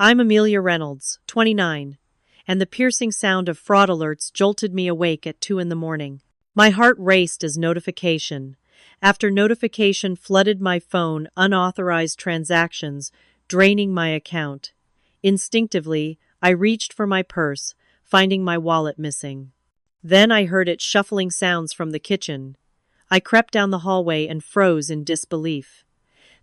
I'm Amelia Reynolds, 29, and the piercing sound of fraud alerts jolted me awake at 2 in the morning. My heart raced as notification after notification flooded my phone, unauthorized transactions, draining my account. Instinctively, I reached for my purse, finding my wallet missing. Then I heard its shuffling sounds from the kitchen. I crept down the hallway and froze in disbelief.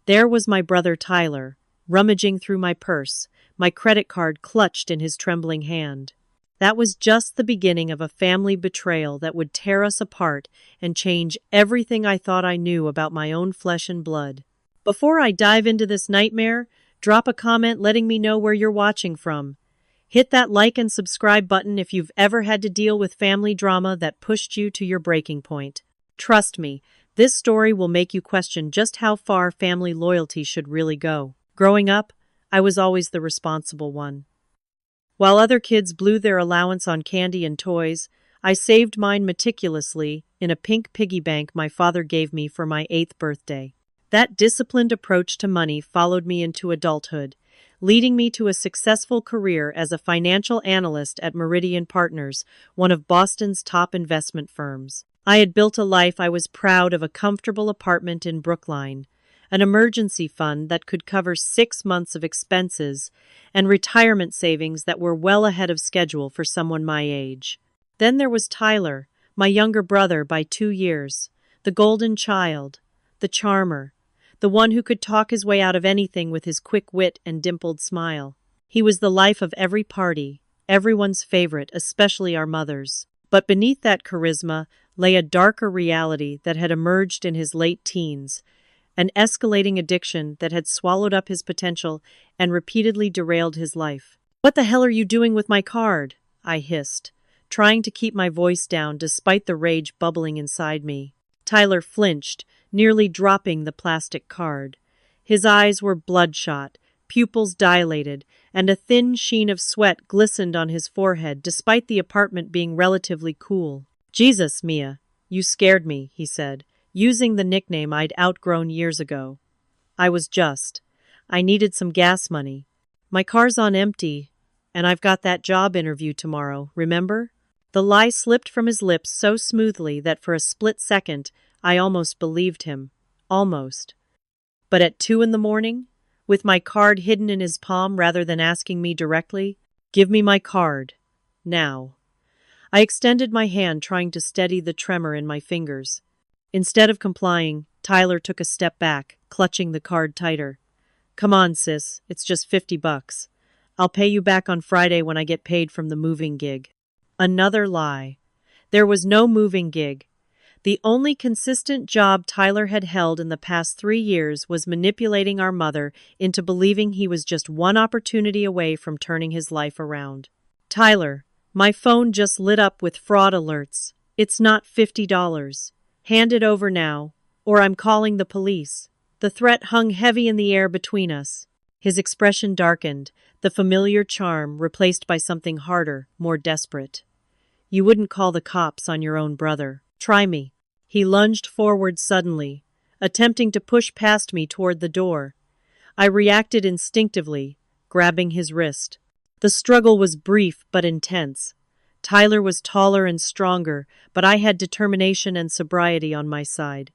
There was my brother Tyler, rummaging through my purse, my credit card clutched in his trembling hand. That was just the beginning of a family betrayal that would tear us apart and change everything I thought I knew about my own flesh and blood. Before I dive into this nightmare, drop a comment letting me know where you're watching from. Hit that like and subscribe button if you've ever had to deal with family drama that pushed you to your breaking point. Trust me, this story will make you question just how far family loyalty should really go. Growing up, I was always the responsible one. While other kids blew their allowance on candy and toys, I saved mine meticulously in a pink piggy bank my father gave me for my 8th birthday. That disciplined approach to money followed me into adulthood, leading me to a successful career as a financial analyst at Meridian Partners, one of Boston's top investment firms. I had built a life I was proud of: a comfortable apartment in Brookline, an emergency fund that could cover 6 months of expenses, and retirement savings that were well ahead of schedule for someone my age. Then there was Tyler, my younger brother by 2 years, the golden child, the charmer, the one who could talk his way out of anything with his quick wit and dimpled smile. He was the life of every party, everyone's favorite, especially our mother's. But beneath that charisma lay a darker reality that had emerged in his late teens, an escalating addiction that had swallowed up his potential and repeatedly derailed his life. "What the hell are you doing with my card?" I hissed, trying to keep my voice down despite the rage bubbling inside me. Tyler flinched, nearly dropping the plastic card. His eyes were bloodshot, pupils dilated, and a thin sheen of sweat glistened on his forehead despite the apartment being relatively cool. "Jesus, Mia, you scared me," he said, using the nickname I'd outgrown years ago. I needed some gas money. My car's on empty, and I've got that job interview tomorrow, remember? The lie slipped from his lips so smoothly that for a split second, I almost believed him. Almost. But at 2 in the morning, with my card hidden in his palm rather than asking me directly, "Give me my card. Now." I extended my hand, trying to steady the tremor in my fingers. Instead of complying, Tyler took a step back, clutching the card tighter. "Come on, sis, it's just $50. I'll pay you back on Friday when I get paid from the moving gig." Another lie. There was no moving gig. The only consistent job Tyler had held in the past 3 years was manipulating our mother into believing he was just one opportunity away from turning his life around. "Tyler, my phone just lit up with fraud alerts. It's not $50. Hand it over now, or I'm calling the police." The threat hung heavy in the air between us. His expression darkened, the familiar charm replaced by something harder, more desperate. "You wouldn't call the cops on your own brother. Try me." He lunged forward suddenly, attempting to push past me toward the door. I reacted instinctively, grabbing his wrist. The struggle was brief but intense. Tyler was taller and stronger, but I had determination and sobriety on my side.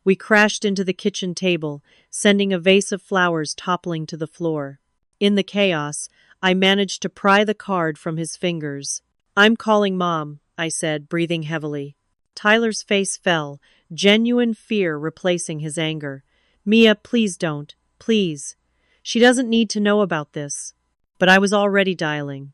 We crashed into the kitchen table, sending a vase of flowers toppling to the floor. In the chaos, I managed to pry the card from his fingers. "I'm calling Mom," I said, breathing heavily. Tyler's face fell, genuine fear replacing his anger. "Mia, please don't. Please. She doesn't need to know about this." But I was already dialing.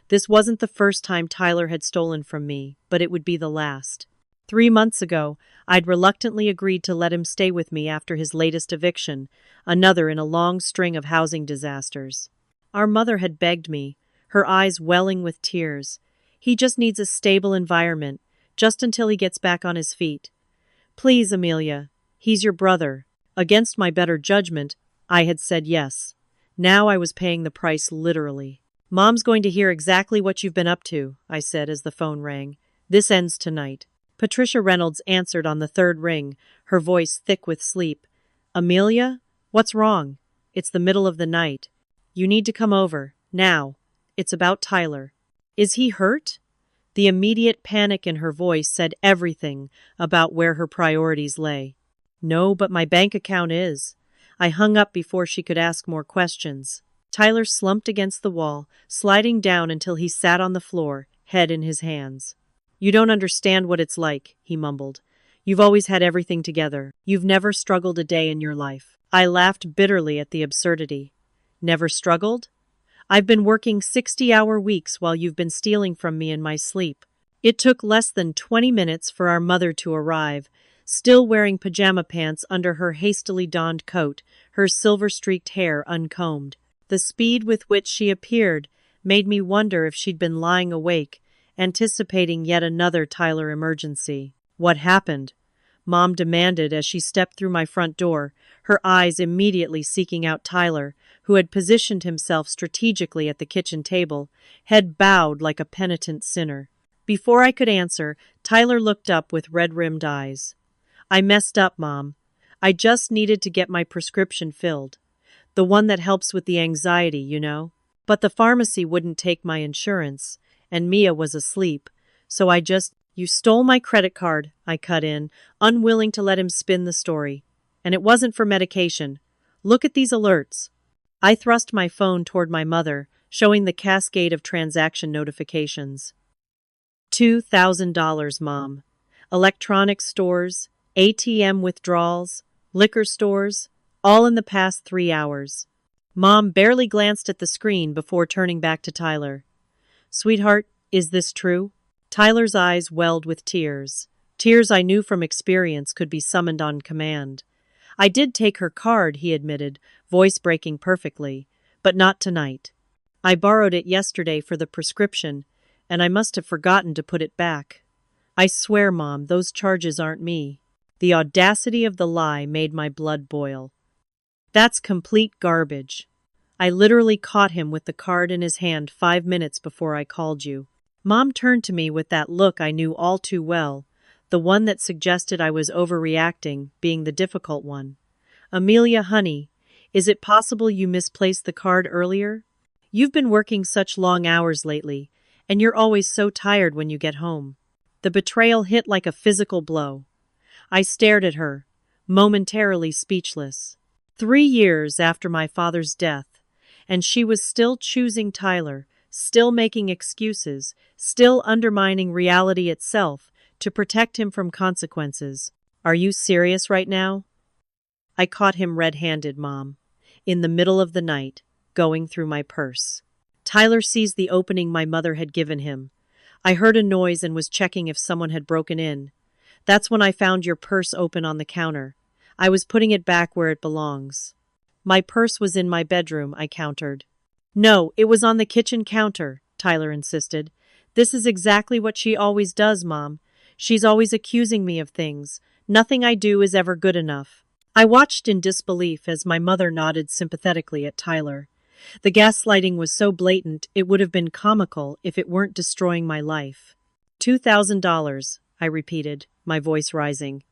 This wasn't the first time Tyler had stolen from me, but it would be the last. 3 months ago, I'd reluctantly agreed to let him stay with me after his latest eviction, another in a long string of housing disasters. Our mother had begged me, her eyes welling with tears. "He just needs a stable environment, just until he gets back on his feet. Please, Amelia, he's your brother." Against my better judgment, I had said yes. Now I was paying the price literally. "Mom's going to hear exactly what you've been up to," I said as the phone rang. "This ends tonight." Patricia Reynolds answered on the 3rd ring, her voice thick with sleep. "Amelia? What's wrong? It's the middle of the night." You need to come over, now. It's about Tyler. Is he hurt? The immediate panic in her voice said everything about where her priorities lay. No, but my bank account is. I hung up before she could ask more questions. Tyler slumped against the wall, sliding down until he sat on the floor, head in his hands. You don't understand what it's like, he mumbled. You've always had everything together. You've never struggled a day in your life. I laughed bitterly at the absurdity. Never struggled? I've been working 60-hour weeks while you've been stealing from me in my sleep. It took less than 20 minutes for our mother to arrive, still wearing pajama pants under her hastily donned coat, her silver-streaked hair uncombed. The speed with which she appeared made me wonder if she'd been lying awake, anticipating yet another Tyler emergency. What happened? Mom demanded as she stepped through my front door, her eyes immediately seeking out Tyler, who had positioned himself strategically at the kitchen table, head bowed like a penitent sinner. Before I could answer, Tyler looked up with red-rimmed eyes. I messed up, Mom. I just needed to get my prescription filled. The one that helps with the anxiety, you know. But the pharmacy wouldn't take my insurance, and Mia was asleep, so You stole my credit card, I cut in, unwilling to let him spin the story. And it wasn't for medication. Look at these alerts. I thrust my phone toward my mother, showing the cascade of transaction notifications. $2,000, Mom. Electronics stores, ATM withdrawals, liquor stores, all in the past 3 hours. Mom barely glanced at the screen before turning back to Tyler. Sweetheart, is this true? Tyler's eyes welled with tears. Tears I knew from experience could be summoned on command. I did take her card, he admitted, voice breaking perfectly, but not tonight. I borrowed it yesterday for the prescription, and I must have forgotten to put it back. I swear, Mom, those charges aren't me. The audacity of the lie made my blood boil. That's complete garbage. I literally caught him with the card in his hand 5 minutes before I called you. Mom turned to me with that look I knew all too well, the one that suggested I was overreacting, being the difficult one. Amelia, honey, is it possible you misplaced the card earlier? You've been working such long hours lately, and you're always so tired when you get home. The betrayal hit like a physical blow. I stared at her, momentarily speechless. 3 years after my father's death, and she was still choosing Tyler, still making excuses, still undermining reality itself to protect him from consequences. Are you serious right now? I caught him red-handed, Mom, in the middle of the night, going through my purse. Tyler seized the opening my mother had given him. I heard a noise and was checking if someone had broken in. That's when I found your purse open on the counter. I was putting it back where it belongs. My purse was in my bedroom, I countered. No, it was on the kitchen counter, Tyler insisted. This is exactly what she always does, Mom. She's always accusing me of things. Nothing I do is ever good enough. I watched in disbelief as my mother nodded sympathetically at Tyler. The gaslighting was so blatant it would have been comical if it weren't destroying my life. $2,000, I repeated, my voice rising.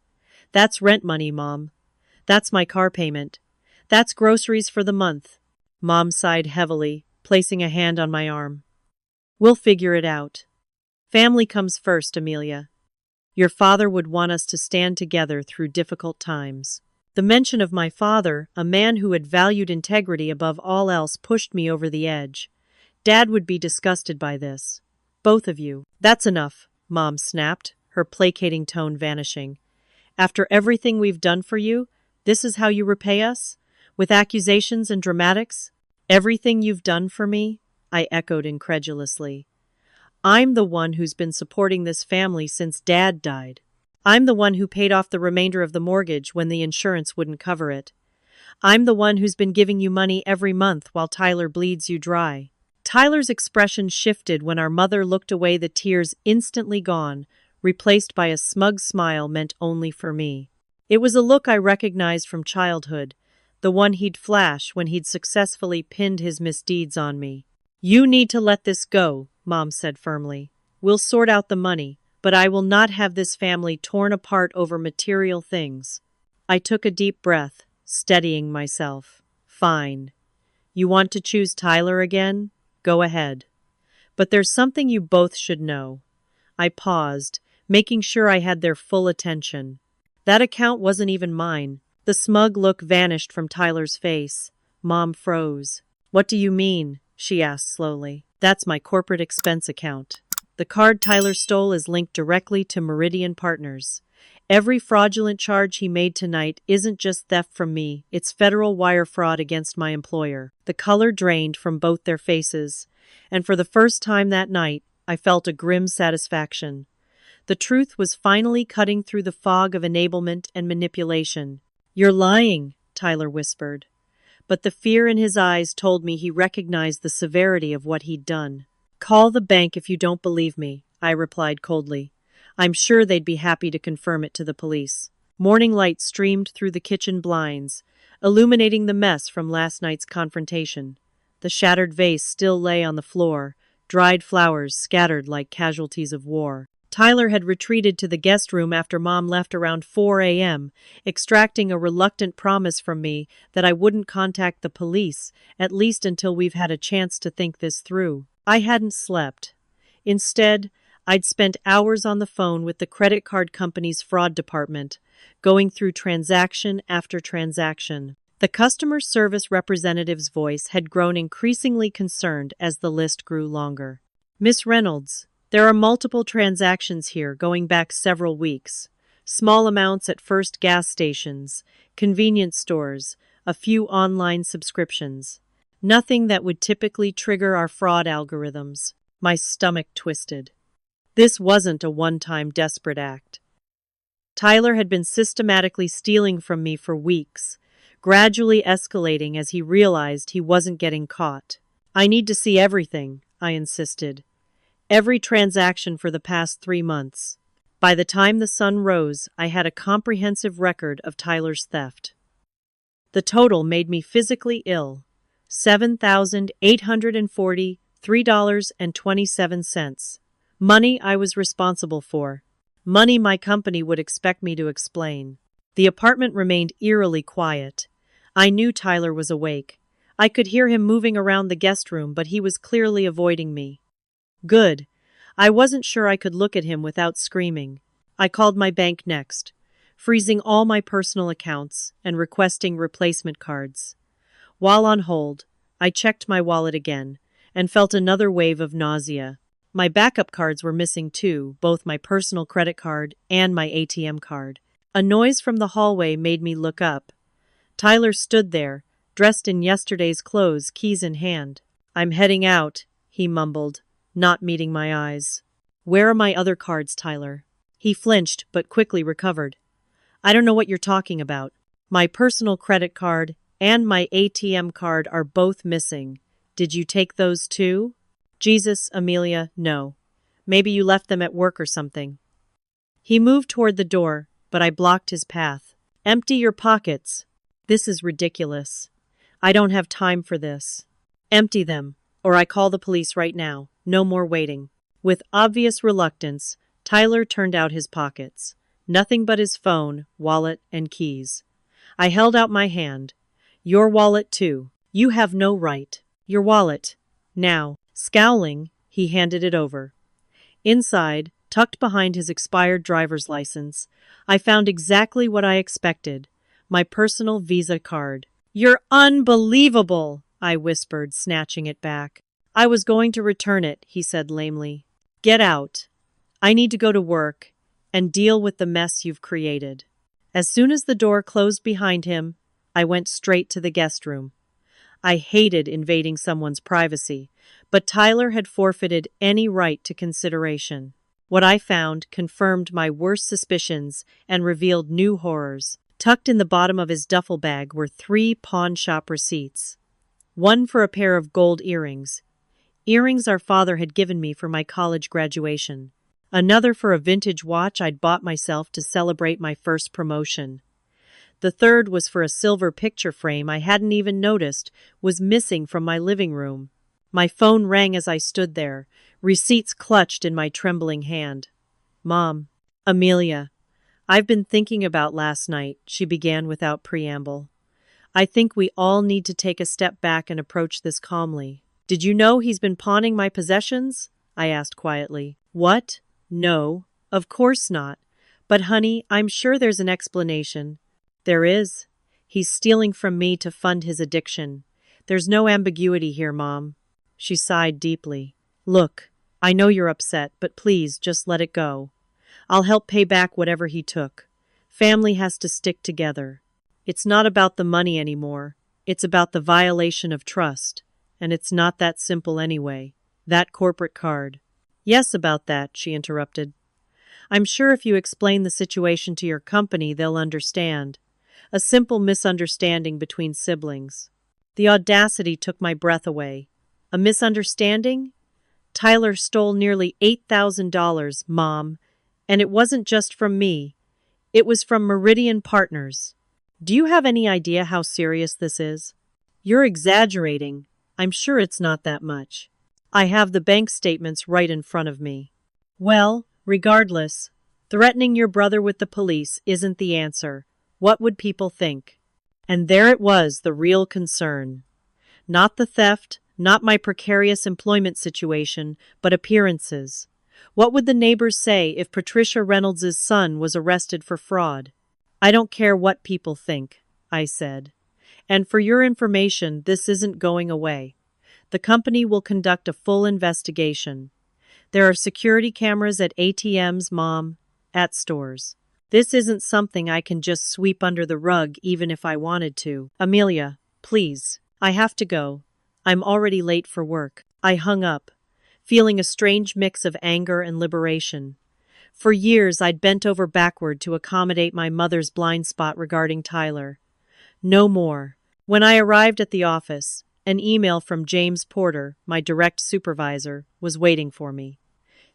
That's rent money, Mom. That's my car payment. That's groceries for the month. Mom sighed heavily, placing a hand on my arm. We'll figure it out. Family comes first, Amelia. Your father would want us to stand together through difficult times. The mention of my father, a man who had valued integrity above all else, pushed me over the edge. Dad would be disgusted by this. Both of you. That's enough, Mom snapped, her placating tone vanishing. After everything we've done for you, this is how you repay us? With accusations and dramatics? Everything you've done for me? I echoed incredulously. I'm the one who's been supporting this family since Dad died. I'm the one who paid off the remainder of the mortgage when the insurance wouldn't cover it. I'm the one who's been giving you money every month while Tyler bleeds you dry. Tyler's expression shifted when our mother looked away, the tears instantly gone, replaced by a smug smile meant only for me. It was a look I recognized from childhood, the one he'd flash when he'd successfully pinned his misdeeds on me. You need to let this go, Mom said firmly. We'll sort out the money, but I will not have this family torn apart over material things. I took a deep breath, steadying myself. Fine. You want to choose Tyler again? Go ahead. But there's something you both should know. I paused, making sure I had their full attention. That account wasn't even mine. The smug look vanished from Tyler's face. Mom froze. What do you mean? She asked slowly. That's my corporate expense account. The card Tyler stole is linked directly to Meridian Partners. Every fraudulent charge he made tonight isn't just theft from me, it's federal wire fraud against my employer. The color drained from both their faces, and for the first time that night, I felt a grim satisfaction. The truth was finally cutting through the fog of enablement and manipulation. You're lying, Tyler whispered. But the fear in his eyes told me he recognized the severity of what he'd done. Call the bank if you don't believe me, I replied coldly. I'm sure they'd be happy to confirm it to the police. Morning light streamed through the kitchen blinds, illuminating the mess from last night's confrontation. The shattered vase still lay on the floor, dried flowers scattered like casualties of war. Tyler had retreated to the guest room after Mom left around 4 a.m., extracting a reluctant promise from me that I wouldn't contact the police, at least until we've had a chance to think this through. I hadn't slept. Instead, I'd spent hours on the phone with the credit card company's fraud department, going through transaction after transaction. The customer service representative's voice had grown increasingly concerned as the list grew longer. Miss Reynolds, there are multiple transactions here going back several weeks. Small amounts at first gas stations, convenience stores, a few online subscriptions. Nothing that would typically trigger our fraud algorithms. My stomach twisted. This wasn't a one-time desperate act. Tyler had been systematically stealing from me for weeks, gradually escalating as he realized he wasn't getting caught. I need to see everything, I insisted. Every transaction for the past 3 months. By the time the sun rose, I had a comprehensive record of Tyler's theft. The total made me physically ill. $7,843.27. Money I was responsible for. Money my company would expect me to explain. The apartment remained eerily quiet. I knew Tyler was awake. I could hear him moving around the guest room, but he was clearly avoiding me. Good. I wasn't sure I could look at him without screaming. I called my bank next, freezing all my personal accounts and requesting replacement cards. While on hold, I checked my wallet again and felt another wave of nausea. My backup cards were missing too, both my personal credit card and my ATM card. A noise from the hallway made me look up. Tyler stood there, dressed in yesterday's clothes, keys in hand. I'm heading out, he mumbled, not meeting my eyes. Where are my other cards, Tyler? He flinched, but quickly recovered. I don't know what you're talking about. My personal credit card and my ATM card are both missing. Did you take those too? Jesus, Amelia, no. Maybe you left them at work or something. He moved toward the door, but I blocked his path. Empty your pockets. This is ridiculous. I don't have time for this. Empty them, or I call the police right now. No more waiting. With obvious reluctance, Tyler turned out his pockets. Nothing but his phone, wallet, and keys. I held out my hand. Your wallet, too. You have no right. Your wallet. Now. Scowling, he handed it over. Inside, tucked behind his expired driver's license, I found exactly what I expected. My personal Visa card. You're unbelievable, I whispered, snatching it back. I was going to return it, he said lamely. Get out. I need to go to work and deal with the mess you've created. As soon as the door closed behind him, I went straight to the guest room. I hated invading someone's privacy, but Tyler had forfeited any right to consideration. What I found confirmed my worst suspicions and revealed new horrors. Tucked in the bottom of his duffel bag were 3 pawn shop receipts. One for a pair of gold earrings. Earrings our father had given me for my college graduation. Another for a vintage watch I'd bought myself to celebrate my first promotion. The third was for a silver picture frame I hadn't even noticed was missing from my living room. My phone rang as I stood there, receipts clutched in my trembling hand. Mom. Amelia. I've been thinking about last night, she began without preamble. I think we all need to take a step back and approach this calmly. Did you know he's been pawning my possessions? I asked quietly. What? No, of course not. But honey, I'm sure there's an explanation. There is. He's stealing from me to fund his addiction. There's no ambiguity here, Mom. She sighed deeply. Look, I know you're upset, but please just let it go. I'll help pay back whatever he took. Family has to stick together. It's not about the money anymore. It's about the violation of trust. And it's not that simple anyway. That corporate card. Yes, about that, she interrupted. I'm sure if you explain the situation to your company, they'll understand. A simple misunderstanding between siblings. The audacity took my breath away. A misunderstanding? Tyler stole nearly $8,000, Mom. And it wasn't just from me. It was from Meridian Partners. Do you have any idea how serious this is? You're exaggerating. I'm sure it's not that much. I have the bank statements right in front of me. Well, regardless, threatening your brother with the police isn't the answer. What would people think? And there it was, the real concern. Not the theft, not my precarious employment situation, but appearances. What would the neighbors say if Patricia Reynolds' son was arrested for fraud? I don't care what people think, I said. And for your information, this isn't going away. The company will conduct a full investigation. There are security cameras at ATMs, Mom, at stores. This isn't something I can just sweep under the rug even if I wanted to. Amelia, please, I have to go. I'm already late for work. I hung up, feeling a strange mix of anger and liberation. For years, I'd bent over backward to accommodate my mother's blind spot regarding Tyler. No more. When I arrived at the office, an email from James Porter, my direct supervisor, was waiting for me.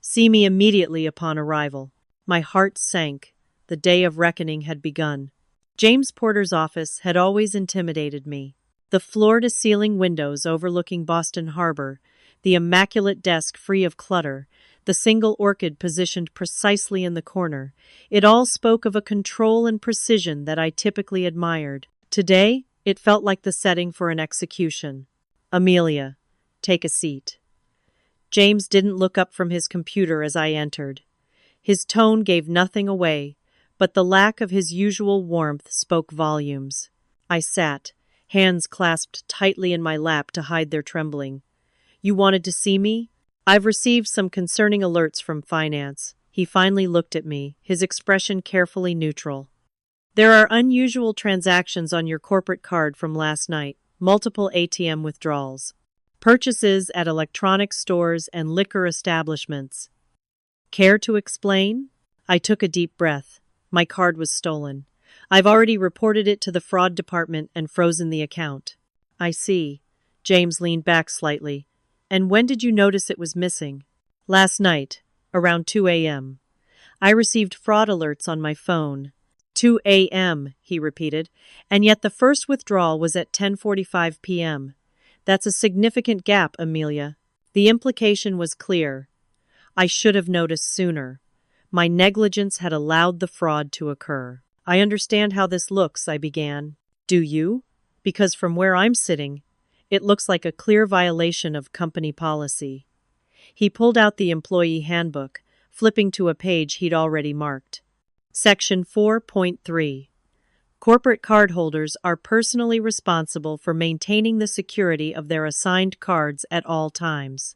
See me immediately upon arrival. My heart sank. The day of reckoning had begun. James Porter's office had always intimidated me. The floor-to-ceiling windows overlooking Boston Harbor, the immaculate desk free of clutter, the single orchid positioned precisely in the corner, it all spoke of a control and precision that I typically admired. Today, it felt like the setting for an execution. Amelia, take a seat. James didn't look up from his computer as I entered. His tone gave nothing away, but the lack of his usual warmth spoke volumes. I sat, hands clasped tightly in my lap to hide their trembling. You wanted to see me? I've received some concerning alerts from finance. He finally looked at me, his expression carefully neutral. There are unusual transactions on your corporate card from last night, multiple ATM withdrawals, purchases at electronics stores and liquor establishments. Care to explain? I took a deep breath. My card was stolen. I've already reported it to the fraud department and frozen the account. I see. James leaned back slightly. And when did you notice it was missing? Last night, around 2 a.m. I received fraud alerts on my phone. 2 a.m., he repeated, and yet the first withdrawal was at 10:45 p.m. That's a significant gap, Amelia. The implication was clear. I should have noticed sooner. My negligence had allowed the fraud to occur. I understand how this looks, I began. Do you? Because from where I'm sitting, it looks like a clear violation of company policy. He pulled out the employee handbook, flipping to a page he'd already marked. Section 4.3. Corporate cardholders are personally responsible for maintaining the security of their assigned cards at all times.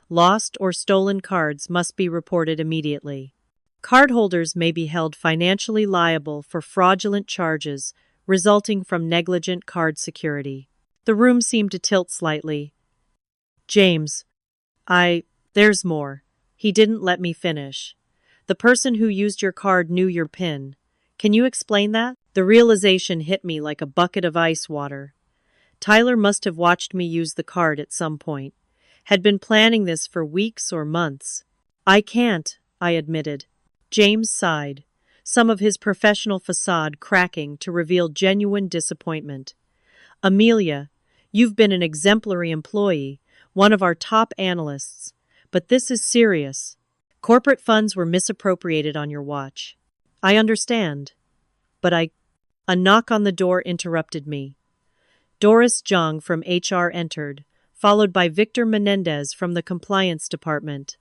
Lost or stolen cards must be reported immediately. Cardholders may be held financially liable for fraudulent charges resulting from negligent card security. The room seemed to tilt slightly. James, there's more. He didn't let me finish. The person who used your card knew your PIN. Can you explain that? The realization hit me like a bucket of ice water. Tyler must have watched me use the card at some point. Had been planning this for weeks or months. I can't, I admitted. James sighed, some of his professional facade cracking to reveal genuine disappointment. Amelia, you've been an exemplary employee, one of our top analysts, but this is serious. Corporate funds were misappropriated on your watch. I understand. But a knock on the door interrupted me. Doris Jung from HR entered, followed by Victor Menendez from the compliance department.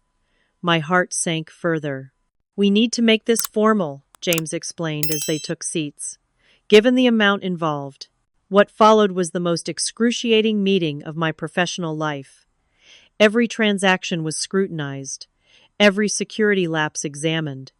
My heart sank further. "We need to make this formal," James explained as they took seats. Given the amount involved, what followed was the most excruciating meeting of my professional life. Every transaction was scrutinized, every security lapse examined.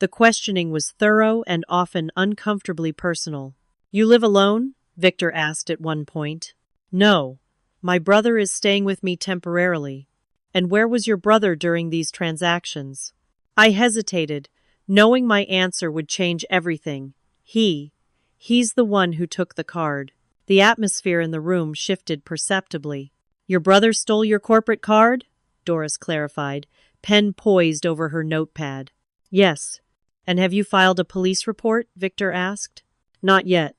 The questioning was thorough and often uncomfortably personal. "You live alone?" Victor asked at one point. "No. My brother is staying with me temporarily." "And where was your brother during these transactions?" I hesitated, knowing my answer would change everything. He's the one who took the card." The atmosphere in the room shifted perceptibly. "Your brother stole your corporate card?" Doris clarified, pen poised over her notepad. "Yes." "And have you filed a police report?" Victor asked. "Not yet."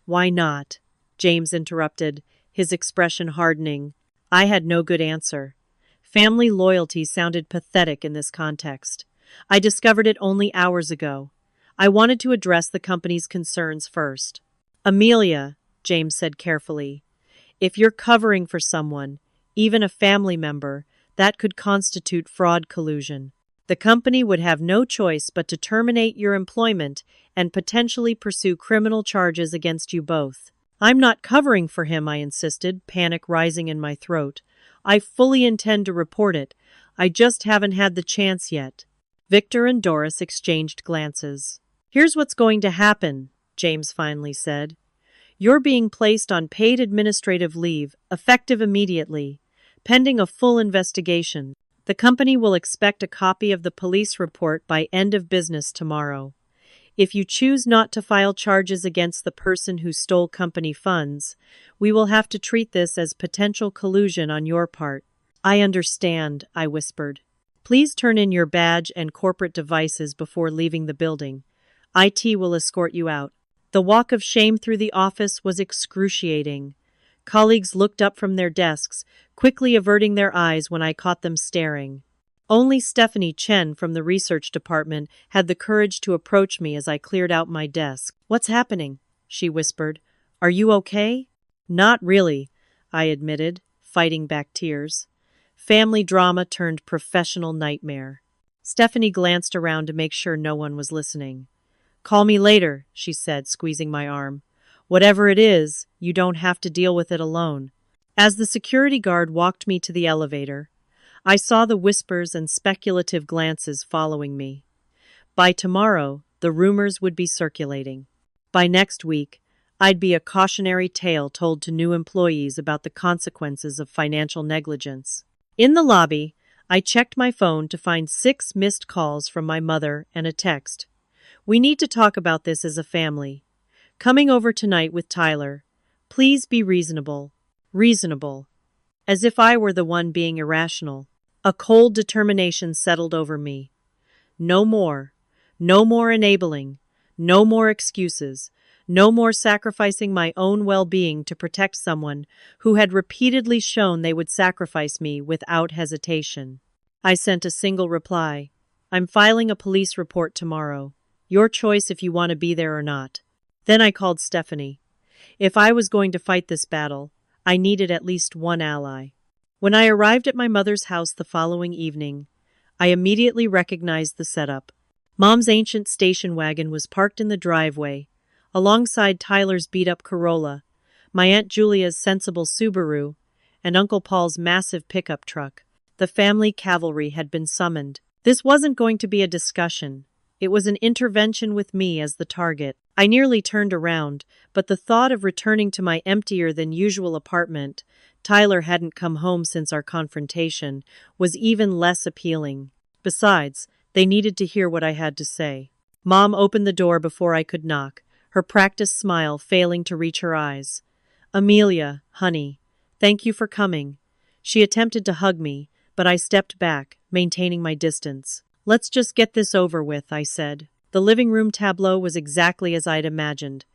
Why not?" James interrupted, his expression hardening. I had no good answer. Family loyalty sounded pathetic in this context. I discovered it only hours ago. I wanted to address the company's concerns first. "Amelia," James said carefully, "if you're covering for someone, even a family member, that could constitute fraud collusion. The company would have no choice but to terminate your employment and potentially pursue criminal charges against you both." "I'm not covering for him," I insisted, panic rising in my throat. "I fully intend to report it. I just haven't had the chance yet." Victor and Doris exchanged glances. "Here's what's going to happen," James finally said. "You're being placed on paid administrative leave, effective immediately, pending a full investigation. The company will expect a copy of the police report by end of business tomorrow. If you choose not to file charges against the person who stole company funds, we will have to treat this as potential collusion on your part." "I understand," I whispered. "Please turn in your badge and corporate devices before leaving the building. IT will escort you out." The walk of shame through the office was excruciating. Colleagues looked up from their desks, quickly averting their eyes when I caught them staring. Only Stephanie Chen from the research department had the courage to approach me as I cleared out my desk. "What's happening?" she whispered. "Are you okay?" "Not really," I admitted, fighting back tears. Family drama turned professional nightmare. Stephanie glanced around to make sure no one was listening. "Call me later," she said, squeezing my arm. "Whatever it is, you don't have to deal with it alone." As the security guard walked me to the elevator, I saw the whispers and speculative glances following me. By tomorrow, the rumors would be circulating. By next week, I'd be a cautionary tale told to new employees about the consequences of financial negligence. In the lobby, I checked my phone to find 6 missed calls from my mother and a text. "We need to talk about this as a family. Coming over tonight with Tyler. Please be reasonable." Reasonable. As if I were the one being irrational. A cold determination settled over me. No more. No more enabling. No more excuses. No more sacrificing my own well-being to protect someone who had repeatedly shown they would sacrifice me without hesitation. I sent a single reply. "I'm filing a police report tomorrow. Your choice if you want to be there or not." Then I called Stephanie. If I was going to fight this battle, I needed at least one ally. When I arrived at my mother's house the following evening, I immediately recognized the setup. Mom's ancient station wagon was parked in the driveway, alongside Tyler's beat-up Corolla, my Aunt Julia's sensible Subaru, and Uncle Paul's massive pickup truck. The family cavalry had been summoned. This wasn't going to be a discussion. It was an intervention with me as the target. I nearly turned around, but the thought of returning to my emptier-than-usual apartment, Tyler hadn't come home since our confrontation, was even less appealing. Besides, they needed to hear what I had to say. Mom opened the door before I could knock, her practiced smile failing to reach her eyes. "Amelia, honey, thank you for coming." She attempted to hug me, but I stepped back, maintaining my distance. "Let's just get this over with," I said. The living room tableau was exactly as I'd imagined.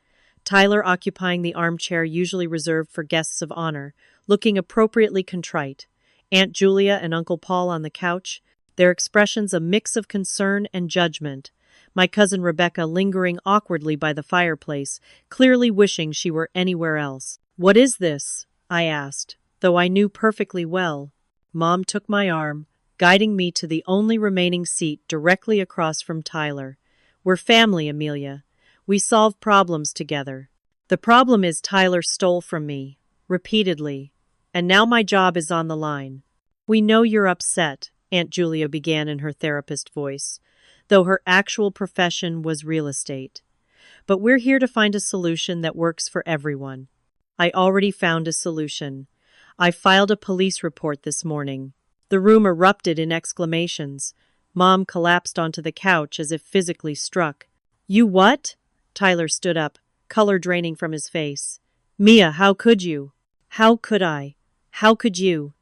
Tyler occupying the armchair usually reserved for guests of honor, looking appropriately contrite. Aunt Julia and Uncle Paul on the couch, their expressions a mix of concern and judgment. my cousin Rebecca lingering awkwardly by the fireplace, clearly wishing she were anywhere else. "What is this?" I asked, though I knew perfectly well. Mom took my arm, guiding me to the only remaining seat directly across from Tyler. "We're family, Amelia. We solve problems together. The problem is Tyler stole from me, repeatedly, and now my job is on the line." "We know you're upset," Aunt Julia began in her therapist voice, though her actual profession was real estate. "But we're here to find a solution that works for everyone." I already found a solution. I filed a police report this morning. The room erupted in exclamations. Mom collapsed onto the couch as if physically struck. "You what?" Tyler stood up, color draining from his face. "Mia, how could you?" "How could I? How could you?"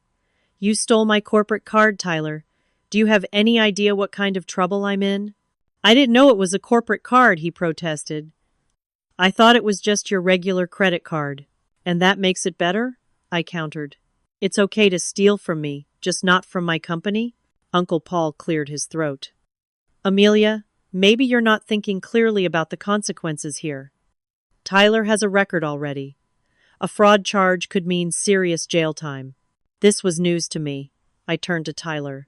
"You stole my corporate card, Tyler. Do you have any idea what kind of trouble I'm in?" "I didn't know it was a corporate card," he protested. "I thought it was just your regular credit card." "And that makes it better?" I countered. "It's okay to steal from me, just not from my company?" Uncle Paul cleared his throat. "Amelia, maybe you're not thinking clearly about the consequences here. Tyler has a record already. A fraud charge could mean serious jail time." This was news to me. I turned to Tyler.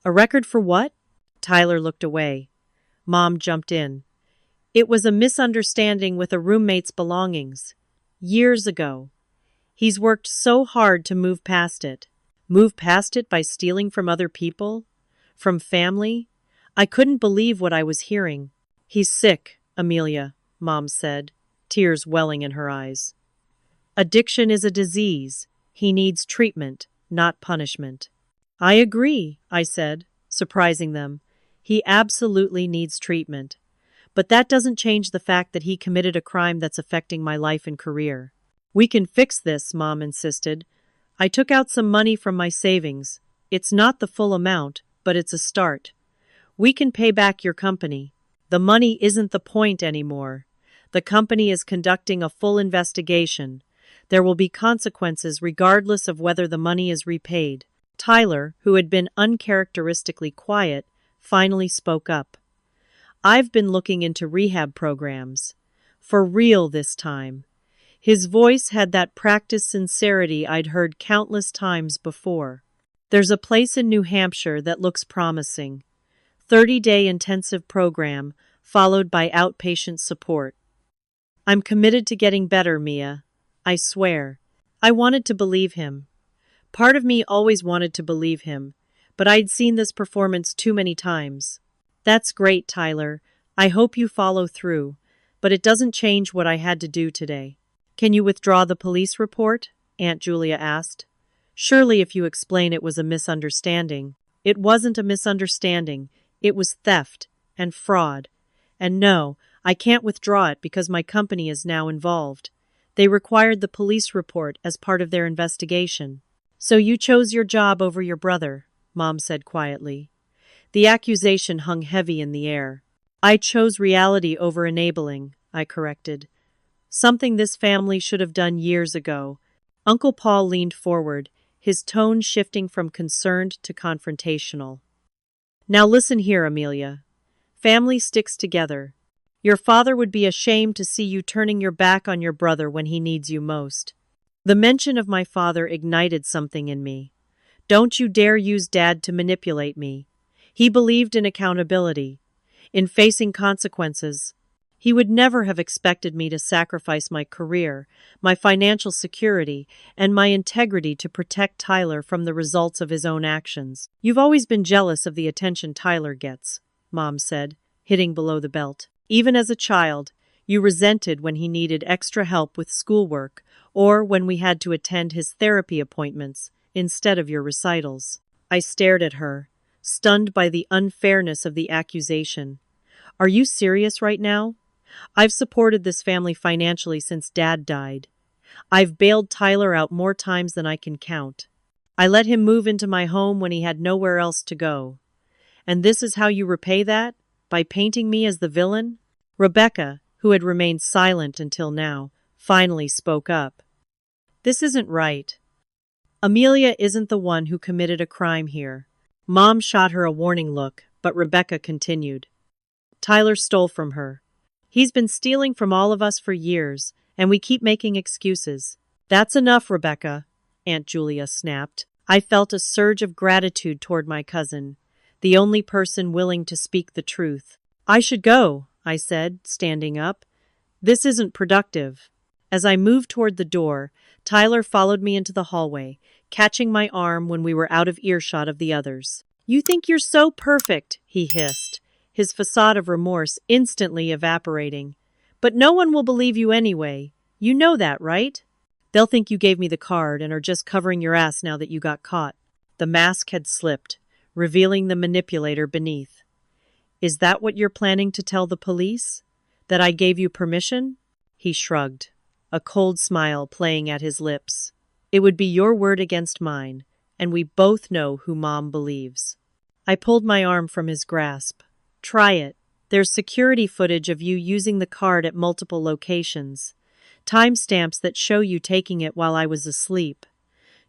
"A record for what?" Tyler looked away. Mom jumped in. "It was a misunderstanding with a roommate's belongings. Years ago. He's worked so hard to move past it." Move past it by stealing from other people? From family? I couldn't believe what I was hearing. "He's sick, Amelia," Mom said, tears welling in her eyes. "Addiction is a disease. He needs treatment, not punishment." "I agree," I said, surprising them. "He absolutely needs treatment. But that doesn't change the fact that he committed a crime that's affecting my life and career." "We can fix this," Mom insisted. "I took out some money from my savings. It's not the full amount, but it's a start. We can pay back your company. The money isn't the point anymore. The company is conducting a full investigation. There will be consequences regardless of whether the money is repaid." Tyler, who had been uncharacteristically quiet, finally spoke up. "I've been looking into rehab programs. For real this time." His voice had that practiced sincerity I'd heard countless times before. "There's a place in New Hampshire that looks promising. 30-day intensive program, followed by outpatient support. I'm committed to getting better, Mia. I swear." I wanted to believe him. Part of me always wanted to believe him, but I'd seen this performance too many times. "That's great, Tyler. I hope you follow through, but it doesn't change what I had to do today." "Can you withdraw the police report?" Aunt Julia asked. "Surely if you explain it was a misunderstanding." "It wasn't a misunderstanding. It was theft and fraud. And no, I can't withdraw it because my company is now involved. They required the police report as part of their investigation." "So you chose your job over your brother," Mom said quietly. The accusation hung heavy in the air. "I chose reality over enabling," I corrected. "Something this family should have done years ago." Uncle Paul leaned forward, his tone shifting from concerned to confrontational. "Now listen here, Amelia. Family sticks together. Your father would be ashamed to see you turning your back on your brother when he needs you most." The mention of my father ignited something in me. "Don't you dare use Dad to manipulate me. He believed in accountability, in facing consequences. He would never have expected me to sacrifice my career, my financial security, and my integrity to protect Tyler from the results of his own actions." "You've always been jealous of the attention Tyler gets," Mom said, hitting below the belt. "Even as a child, you resented when he needed extra help with schoolwork or when we had to attend his therapy appointments instead of your recitals." I stared at her, stunned by the unfairness of the accusation. "Are you serious right now? I've supported this family financially since Dad died. I've bailed Tyler out more times than I can count. I let him move into my home when he had nowhere else to go. And this is how you repay that? By painting me as the villain?" Rebecca, who had remained silent until now, finally spoke up. "This isn't right. Amelia isn't the one who committed a crime here." Mom shot her a warning look, but Rebecca continued. Tyler stole from her. He's been stealing from all of us for years, and we keep making excuses. That's enough, Rebecca, Aunt Julia snapped. I felt a surge of gratitude toward my cousin, the only person willing to speak the truth. I should go, I said, standing up. This isn't productive. As I moved toward the door, Tyler followed me into the hallway, catching my arm when we were out of earshot of the others. You think you're so perfect, he hissed, his facade of remorse instantly evaporating. But no one will believe you anyway. You know that, right? They'll think you gave me the card and are just covering your ass now that you got caught. The mask had slipped, revealing the manipulator beneath. Is that what you're planning to tell the police? That I gave you permission? He shrugged, a cold smile playing at his lips. It would be your word against mine, and we both know who Mom believes. I pulled my arm from his grasp. Try it. There's security footage of you using the card at multiple locations. Timestamps that show you taking it while I was asleep.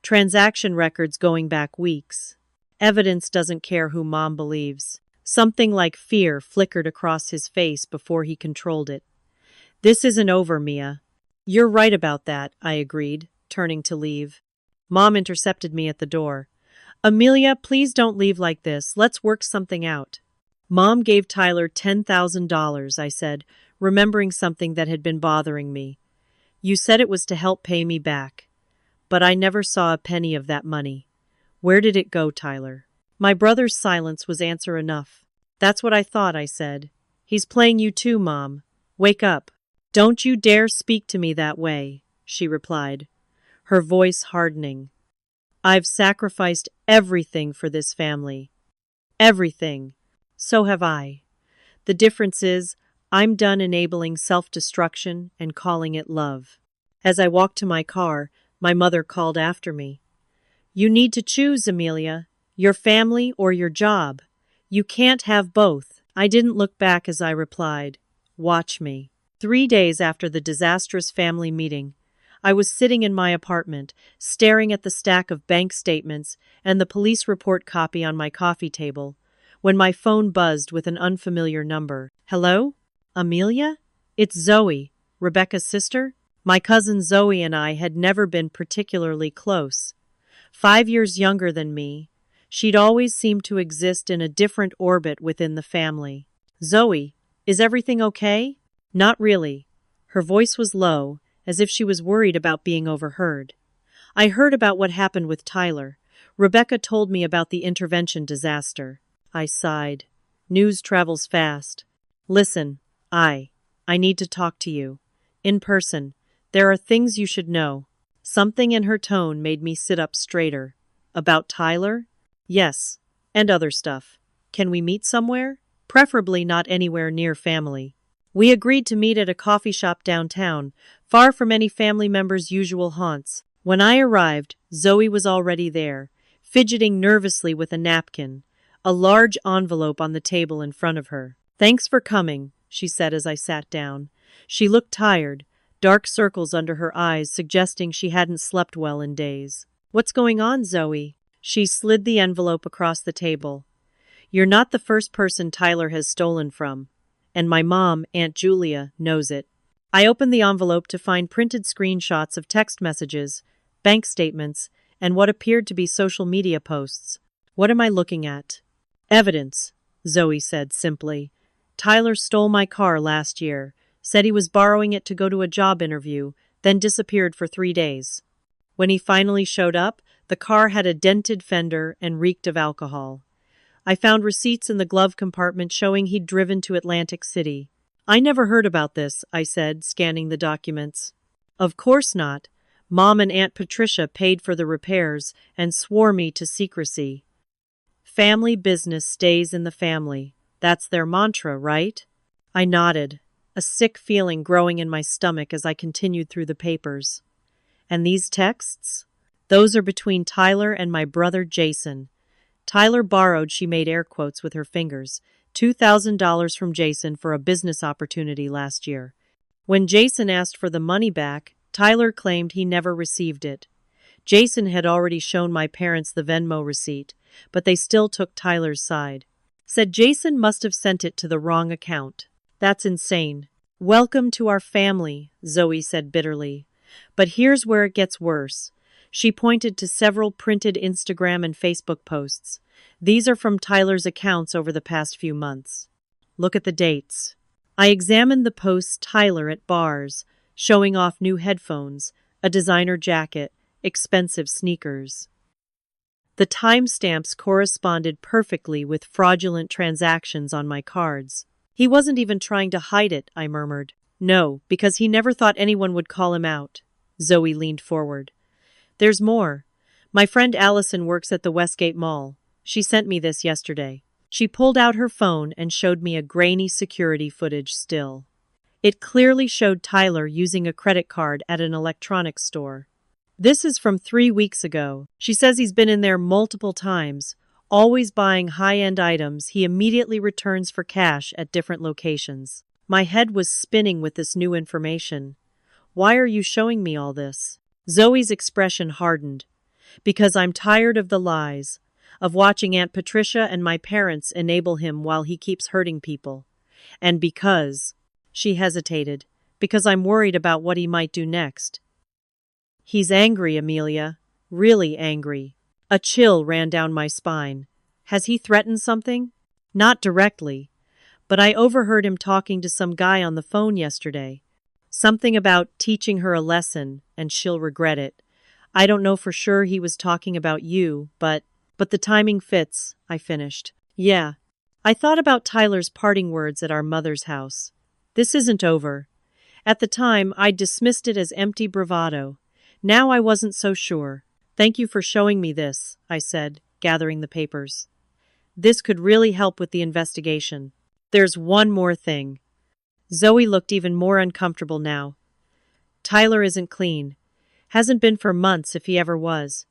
Transaction records going back weeks. Evidence doesn't care who Mom believes. Something like fear flickered across his face before he controlled it. This isn't over, Mia. You're right about that, I agreed, turning to leave. Mom intercepted me at the door. Amelia, please don't leave like this. Let's work something out. Mom gave Tyler $10,000, I said, remembering something that had been bothering me. You said it was to help pay me back. But I never saw a penny of that money. Where did it go, Tyler? My brother's silence was answer enough. That's what I thought, I said. He's playing you too, Mom. Wake up. Don't you dare speak to me that way, she replied, her voice hardening. I've sacrificed everything for this family. Everything. So have I. The difference is, I'm done enabling self-destruction and calling it love. As I walked to my car, my mother called after me. You need to choose, Amelia. Your family or your job. You can't have both. I didn't look back as I replied, watch me. 3 days after the disastrous family meeting, I was sitting in my apartment, staring at the stack of bank statements and the police report copy on my coffee table, when my phone buzzed with an unfamiliar number. Hello? Amelia? It's Zoe, Rebecca's sister. My cousin Zoe and I had never been particularly close. 5 years younger than me, she'd always seemed to exist in a different orbit within the family. Zoe, is everything okay? Not really. Her voice was low, as if she was worried about being overheard. I heard about what happened with Tyler. Rebecca told me about the intervention disaster. I sighed. News travels fast. Listen, I need to talk to you. In person. There are things you should know. Something in her tone made me sit up straighter. About Tyler? Yes. And other stuff. Can we meet somewhere? Preferably not anywhere near family. We agreed to meet at a coffee shop downtown, far from any family members' usual haunts. When I arrived, Zoe was already there, fidgeting nervously with a napkin, a large envelope on the table in front of her. Thanks for coming, she said as I sat down. She looked tired, dark circles under her eyes suggesting she hadn't slept well in days. What's going on, Zoe? She slid the envelope across the table. You're not the first person Tyler has stolen from. And my mom, Aunt Julia, knows it. I opened the envelope to find printed screenshots of text messages, bank statements, and what appeared to be social media posts. What am I looking at? Evidence, Zoe said simply. Tyler stole my car last year, said he was borrowing it to go to a job interview, then disappeared for 3 days. When he finally showed up, the car had a dented fender and reeked of alcohol. I found receipts in the glove compartment showing he'd driven to Atlantic City. I never heard about this, I said, scanning the documents. Of course not. Mom and Aunt Patricia paid for the repairs and swore me to secrecy. Family business stays in the family. That's their mantra, right? I nodded, a sick feeling growing in my stomach as I continued through the papers. And these texts? Those are between Tyler and my brother Jason. Tyler borrowed, she made air quotes with her fingers, $2,000 from Jason for a business opportunity last year. When Jason asked for the money back, Tyler claimed he never received it. Jason had already shown my parents the Venmo receipt, but they still took Tyler's side. Said Jason must have sent it to the wrong account. That's insane. Welcome to our family, Zoe said bitterly. But here's where it gets worse. She pointed to several printed Instagram and Facebook posts. These are from Tyler's accounts over the past few months. Look at the dates. I examined the posts. Tyler at bars, showing off new headphones, a designer jacket, expensive sneakers. The timestamps corresponded perfectly with fraudulent transactions on my cards. He wasn't even trying to hide it, I murmured. No, because he never thought anyone would call him out. Zoe leaned forward. There's more. My friend Allison works at the Westgate Mall. She sent me this yesterday. She pulled out her phone and showed me a grainy security footage still. It clearly showed Tyler using a credit card at an electronics store. This is from 3 weeks ago. She says he's been in there multiple times, always buying high-end items he immediately returns for cash at different locations. My head was spinning with this new information. Why are you showing me all this? Zoe's expression hardened. Because I'm tired of the lies, of watching Aunt Patricia and my parents enable him while he keeps hurting people. And because, she hesitated, because I'm worried about what he might do next. He's angry, Amelia. Really angry. A chill ran down my spine. Has he threatened something? Not directly, but I overheard him talking to some guy on the phone yesterday. Something about teaching her a lesson, and she'll regret it. I don't know for sure he was talking about you, but the timing fits, I finished. Yeah. I thought about Tyler's parting words at our mother's house. This isn't over. At the time, I dismissed it as empty bravado. Now I wasn't so sure. Thank you for showing me this, I said, gathering the papers. This could really help with the investigation. There's one more thing. Zoe looked even more uncomfortable now. Tyler isn't clean. Hasn't been for months if he ever was.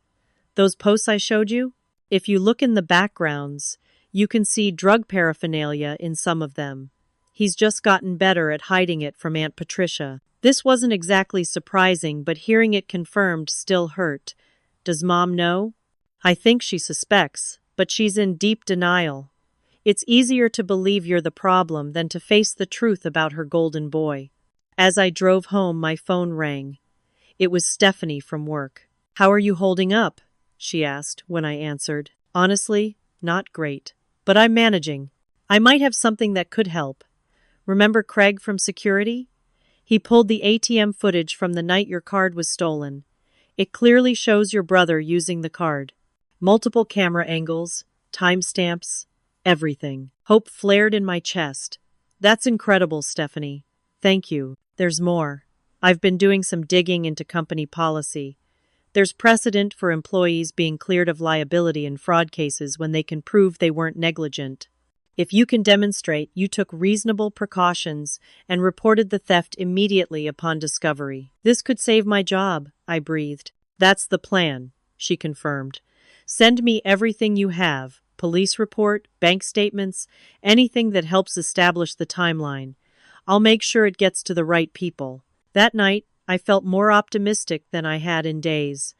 Those posts I showed you? If you look in the backgrounds, you can see drug paraphernalia in some of them. He's just gotten better at hiding it from Aunt Patricia. This wasn't exactly surprising, but hearing it confirmed still hurt. Does Mom know? I think she suspects, but she's in deep denial. It's easier to believe you're the problem than to face the truth about her golden boy. As I drove home, my phone rang. It was Stephanie from work. How are you holding up? She asked when I answered. Honestly, not great. But I'm managing. I might have something that could help. Remember Craig from security? He pulled the ATM footage from the night your card was stolen. It clearly shows your brother using the card. Multiple camera angles, timestamps, everything. Hope flared in my chest. That's incredible, Stephanie. Thank you. There's more. I've been doing some digging into company policy. There's precedent for employees being cleared of liability in fraud cases when they can prove they weren't negligent. If you can demonstrate you took reasonable precautions and reported the theft immediately upon discovery. This could save my job, I breathed. That's the plan, she confirmed. Send me everything you have, police report, bank statements, anything that helps establish the timeline. I'll make sure it gets to the right people. That night, I felt more optimistic than I had in days.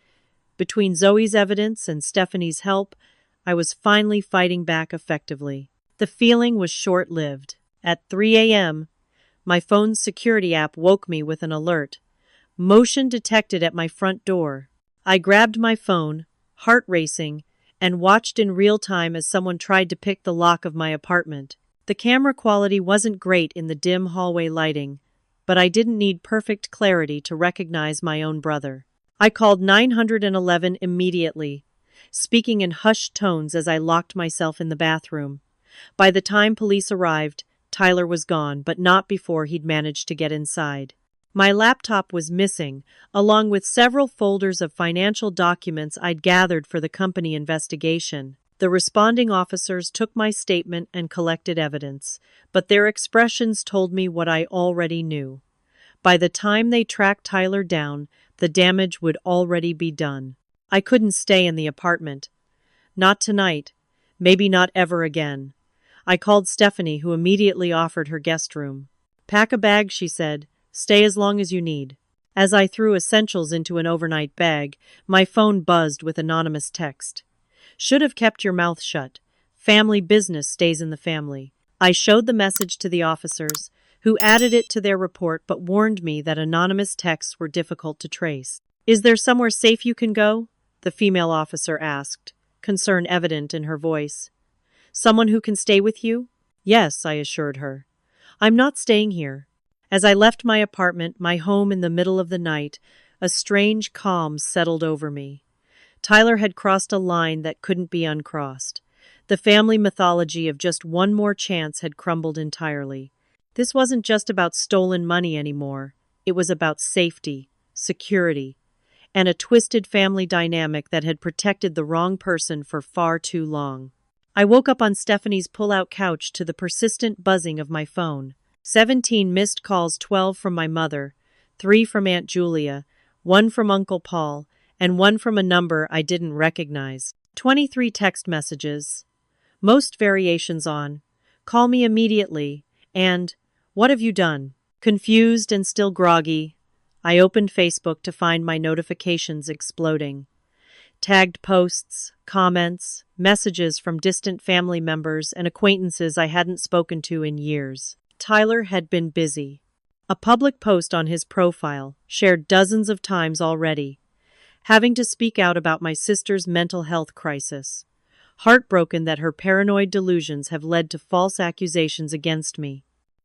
Between Zoe's evidence and Stephanie's help, I was finally fighting back effectively. The feeling was short-lived. At 3 a.m., my phone's security app woke me with an alert. Motion detected at my front door. I grabbed my phone, heart racing, and watched in real time as someone tried to pick the lock of my apartment. The camera quality wasn't great in the dim hallway lighting, but I didn't need perfect clarity to recognize my own brother. I called 911 immediately, speaking in hushed tones as I locked myself in the bathroom. By the time police arrived, Tyler was gone, but not before he'd managed to get inside. My laptop was missing, along with several folders of financial documents I'd gathered for the company investigation. The responding officers took my statement and collected evidence, but their expressions told me what I already knew. By the time they tracked Tyler down, the damage would already be done. I couldn't stay in the apartment. Not tonight. Maybe not ever again. I called Stephanie, who immediately offered her guest room. Pack a bag, she said. Stay as long as you need. As I threw essentials into an overnight bag, my phone buzzed with anonymous text. Should have kept your mouth shut. Family business stays in the family. I showed the message to the officers, who added it to their report but warned me that anonymous texts were difficult to trace. Is there somewhere safe you can go? The female officer asked, concern evident in her voice. Someone who can stay with you? Yes, I assured her. I'm not staying here. As I left my apartment, my home in the middle of the night, a strange calm settled over me. Tyler had crossed a line that couldn't be uncrossed. The family mythology of just one more chance had crumbled entirely. This wasn't just about stolen money anymore. It was about safety, security, and a twisted family dynamic that had protected the wrong person for far too long. I woke up on Stephanie's pull-out couch to the persistent buzzing of my phone. 17 missed calls, 12 from my mother, 3 from Aunt Julia, 1 from Uncle Paul, and 1 from a number I didn't recognize. 23 text messages. Most variations on, "Call me immediately," and "What have you done?" Confused and still groggy, I opened Facebook to find my notifications exploding. Tagged posts, comments, messages from distant family members and acquaintances I hadn't spoken to in years. Tyler had been busy. A public post on his profile, shared dozens of times already, having to speak out about my sister's mental health crisis. Heartbroken that her paranoid delusions have led to false accusations against me.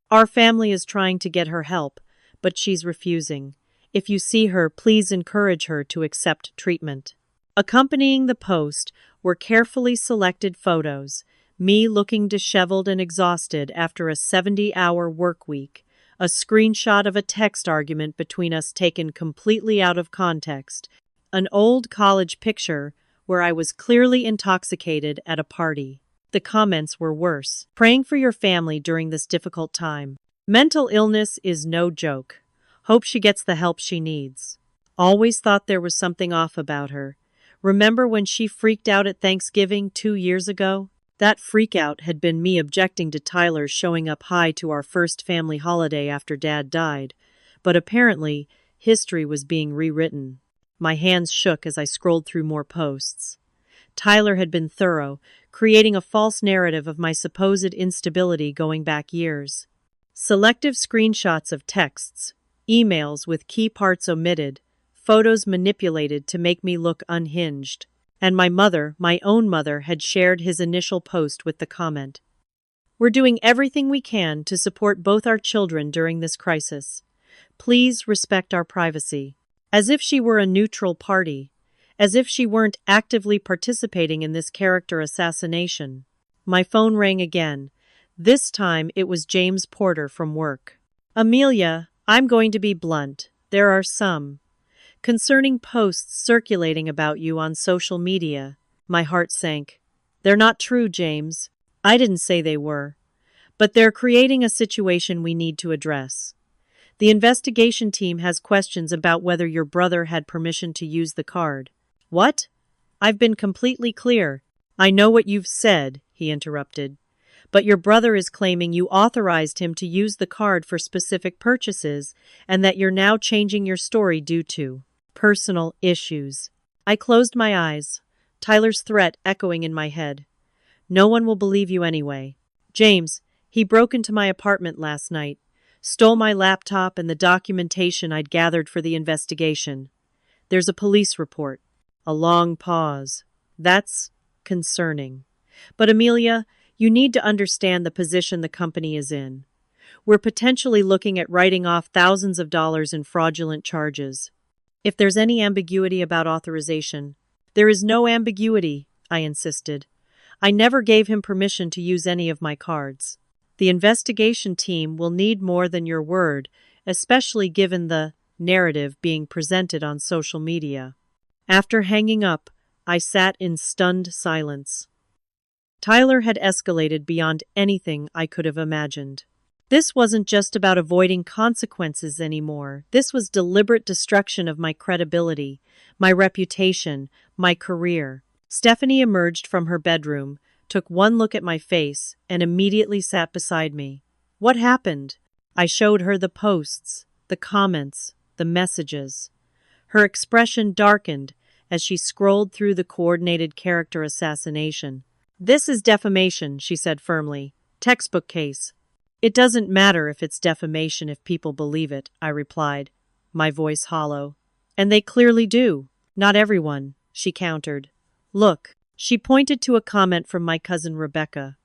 Our family is trying to get her help, but she's refusing. If you see her, please encourage her to accept treatment. Accompanying the post were carefully selected photos, me looking disheveled and exhausted after a 70-hour work week, a screenshot of a text argument between us taken completely out of context, an old college picture where I was clearly intoxicated at a party. The comments were worse. Praying for your family during this difficult time. Mental illness is no joke. Hope she gets the help she needs. Always thought there was something off about her. Remember when she freaked out at Thanksgiving 2 years ago? That freakout had been me objecting to Tyler showing up high to our first family holiday after Dad died. But apparently, history was being rewritten. My hands shook as I scrolled through more posts. Tyler had been thorough, creating a false narrative of my supposed instability going back years. Selective screenshots of texts, emails with key parts omitted, photos manipulated to make me look unhinged. And my mother, my own mother, had shared his initial post with the comment, "We're doing everything we can to support both our children during this crisis. Please respect our privacy." As if she were a neutral party. As if she weren't actively participating in this character assassination. My phone rang again. This time it was James Porter from work. "Amelia, I'm going to be blunt. There are some concerning posts circulating about you on social media." My heart sank. "They're not true, James. I didn't say they were. But they're creating a situation we need to address. The investigation team has questions about whether your brother had permission to use the card." "What?" "I've been completely clear." "I know what you've said," he interrupted. "But your brother is claiming you authorized him to use the card for specific purchases and that you're now changing your story due to personal issues." I closed my eyes, Tyler's threat echoing in my head. "No one will believe you anyway. James, he broke into my apartment last night. Stole my laptop and the documentation I'd gathered for the investigation. There's a police report." A long pause. "That's concerning. But Amelia, you need to understand the position the company is in. We're potentially looking at writing off thousands of dollars in fraudulent charges. If there's any ambiguity about authorization—" "There is no ambiguity," I insisted. "I never gave him permission to use any of my cards. The investigation team will need more than your word, especially given the narrative being presented on social media." After hanging up, I sat in stunned silence. Tyler had escalated beyond anything I could have imagined. This wasn't just about avoiding consequences anymore. This was deliberate destruction of my credibility, my reputation, my career. Stephanie emerged from her bedroom, took one look at my face, and immediately sat beside me. "What happened?" I showed her the posts, the comments, the messages. Her expression darkened as she scrolled through the coordinated character assassination. "This is defamation," she said firmly. "Textbook case." "It doesn't matter if it's defamation if people believe it," I replied, my voice hollow. "And they clearly do. Not everyone," she countered. "Look." She pointed to a comment from my cousin Rebecca.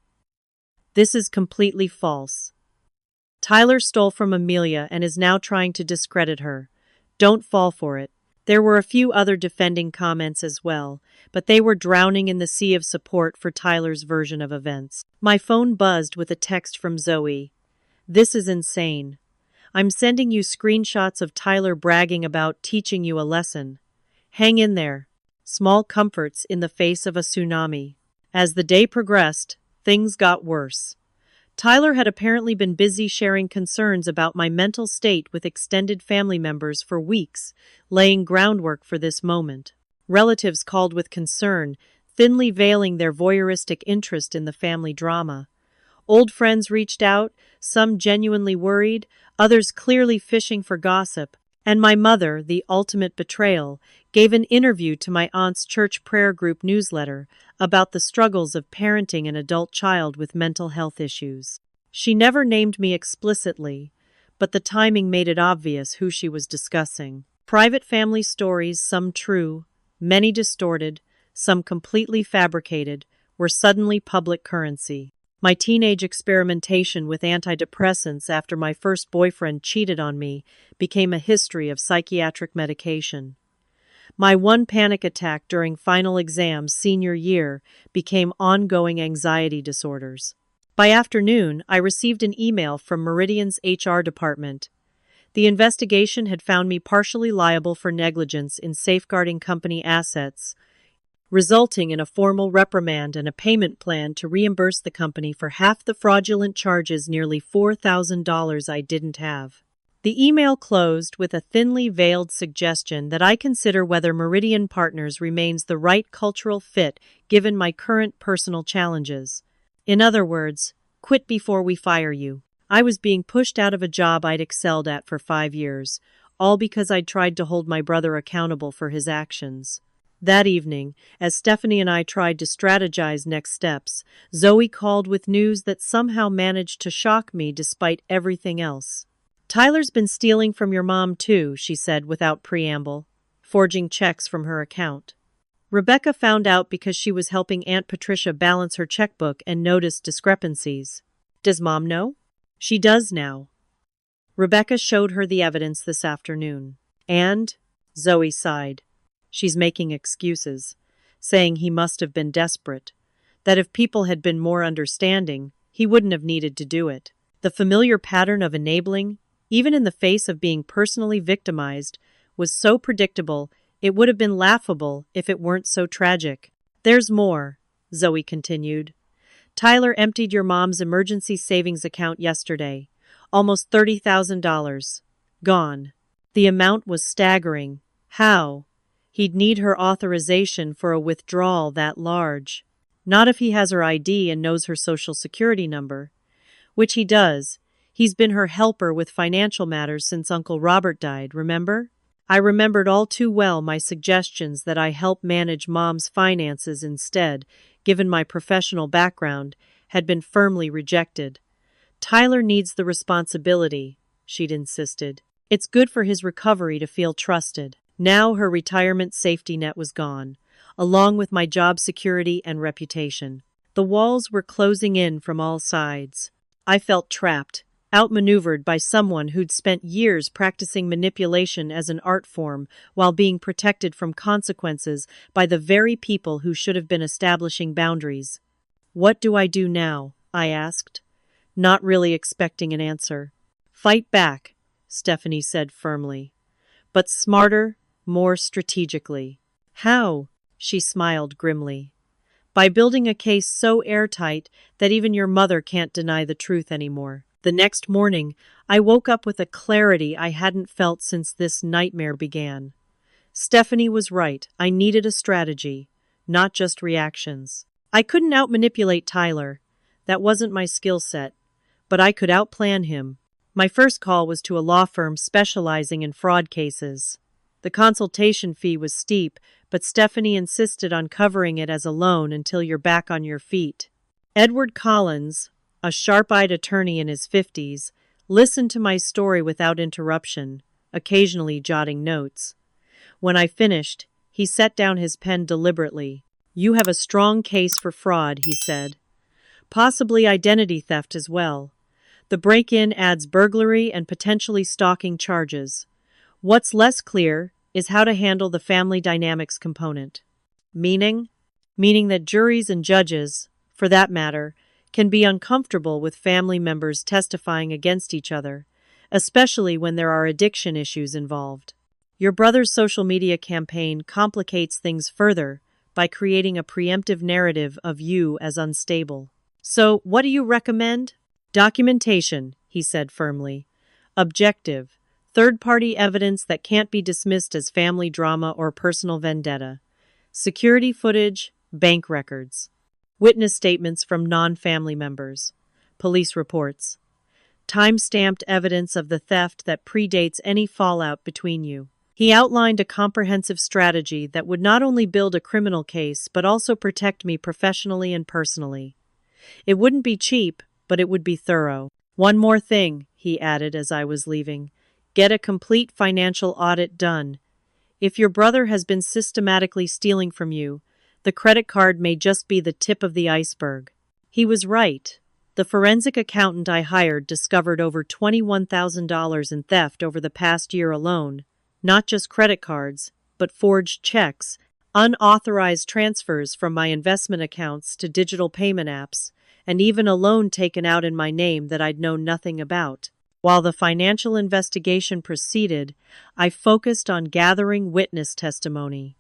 "This is completely false. Tyler stole from Amelia and is now trying to discredit her. Don't fall for it." There were a few other defending comments as well, but they were drowning in the sea of support for Tyler's version of events. My phone buzzed with a text from Zoe. "This is insane. I'm sending you screenshots of Tyler bragging about teaching you a lesson. Hang in there." Small comforts in the face of a tsunami. As the day progressed, things got worse. Tyler had apparently been busy sharing concerns about my mental state with extended family members for weeks, laying groundwork for this moment. Relatives called with concern, thinly veiling their voyeuristic interest in the family drama. Old friends reached out, some genuinely worried, others clearly fishing for gossip. And my mother, the ultimate betrayal, gave an interview to my aunt's church prayer group newsletter about the struggles of parenting an adult child with mental health issues. She never named me explicitly, but the timing made it obvious who she was discussing. Private family stories, some true, many distorted, some completely fabricated, were suddenly public currency. My teenage experimentation with antidepressants after my first boyfriend cheated on me became a history of psychiatric medication. My one panic attack during final exams senior year became ongoing anxiety disorders. By afternoon, I received an email from Meridian's HR department. The investigation had found me partially liable for negligence in safeguarding company assets, resulting in a formal reprimand and a payment plan to reimburse the company for half the fraudulent charges, nearly $4,000 I didn't have. The email closed with a thinly veiled suggestion that I consider whether Meridian Partners remains the right cultural fit given my current personal challenges. In other words, quit before we fire you. I was being pushed out of a job I'd excelled at for 5 years, all because I'd tried to hold my brother accountable for his actions. That evening, as Stephanie and I tried to strategize next steps, Zoe called with news that somehow managed to shock me despite everything else. "Tyler's been stealing from your mom too," she said without preamble, forging checks from her account. "Rebecca found out because she was helping Aunt Patricia balance her checkbook and noticed discrepancies." "Does Mom know?" "She does now. Rebecca showed her the evidence this afternoon. And," Zoe sighed, "she's making excuses, saying he must have been desperate, that if people had been more understanding, he wouldn't have needed to do it." The familiar pattern of enabling, even in the face of being personally victimized, was so predictable it would have been laughable if it weren't so tragic. "There's more," Zoe continued. "Tyler emptied your mom's emergency savings account yesterday. Almost $30,000. Gone. The amount was staggering. How? He'd need her authorization for a withdrawal that large. Not if he has her ID and knows her social security number. Which he does. He's been her helper with financial matters since Uncle Robert died, remember?" I remembered all too well my suggestions that I help manage Mom's finances instead, given my professional background, had been firmly rejected. "Tyler needs the responsibility," she'd insisted. "It's good for his recovery to feel trusted." Now her retirement safety net was gone, along with my job security and reputation. The walls were closing in from all sides. I felt trapped, outmaneuvered by someone who'd spent years practicing manipulation as an art form while being protected from consequences by the very people who should have been establishing boundaries. "What do I do now?" I asked, not really expecting an answer. "Fight back," Stephanie said firmly. "But smarter, more strategically." "How?" She smiled grimly. "By building a case so airtight that even your mother can't deny the truth anymore." The next morning, I woke up with a clarity I hadn't felt since this nightmare began. Stephanie was right. I needed a strategy, not just reactions. I couldn't outmanipulate Tyler. That wasn't my skill set. But I could outplan him. My first call was to a law firm specializing in fraud cases. The consultation fee was steep, but Stephanie insisted on covering it as a loan until you're back on your feet. Edward Collins, a sharp-eyed attorney in his 50s, listened to my story without interruption, occasionally jotting notes. When I finished, he set down his pen deliberately. "You have a strong case for fraud," he said. "Possibly identity theft as well. The break-in adds burglary and potentially stalking charges. What's less clear is how to handle the family dynamics component." Meaning? Meaning that juries and judges, for that matter, can be uncomfortable with family members testifying against each other, especially when there are addiction issues involved. Your brother's social media campaign complicates things further by creating a preemptive narrative of you as unstable. "So, what do you recommend?" "Documentation," he said firmly. "Objective, third-party evidence that can't be dismissed as family drama or personal vendetta. Security footage, bank records. Witness statements from non-family members. Police reports. Time-stamped evidence of the theft that predates any fallout between you." He outlined a comprehensive strategy that would not only build a criminal case but also protect me professionally and personally. It wouldn't be cheap, but it would be thorough. "One more thing," he added as I was leaving. "Get a complete financial audit done. If your brother has been systematically stealing from you, the credit card may just be the tip of the iceberg." He was right. The forensic accountant I hired discovered over $21,000 in theft over the past year alone. Not just credit cards, but forged checks, unauthorized transfers from my investment accounts to digital payment apps, and even a loan taken out in my name that I'd known nothing about. While the financial investigation proceeded, I focused on gathering witness testimony.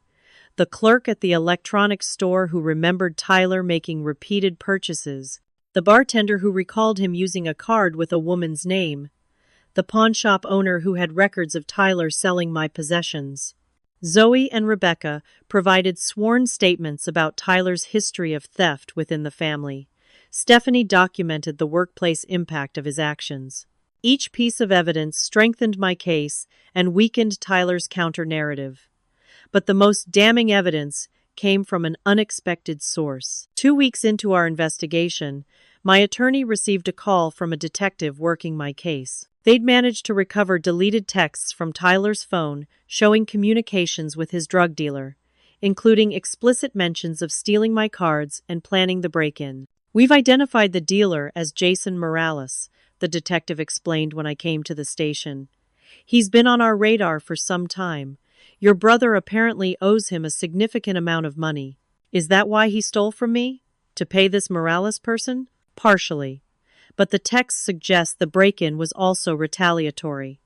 The clerk at the electronics store who remembered Tyler making repeated purchases, the bartender who recalled him using a card with a woman's name, the pawnshop owner who had records of Tyler selling my possessions. Zoe and Rebecca provided sworn statements about Tyler's history of theft within the family. Stephanie documented the workplace impact of his actions. Each piece of evidence strengthened my case and weakened Tyler's counter-narrative. But the most damning evidence came from an unexpected source. 2 weeks into our investigation, my attorney received a call from a detective working my case. They'd managed to recover deleted texts from Tyler's phone showing communications with his drug dealer, including explicit mentions of stealing my cards and planning the break-in. "We've identified the dealer as Jason Morales," the detective explained when I came to the station. "He's been on our radar for some time. Your brother apparently owes him a significant amount of money. Is that why he stole from me? To pay this Morales person?" "Partially. But the text suggests the break-in was also retaliatory.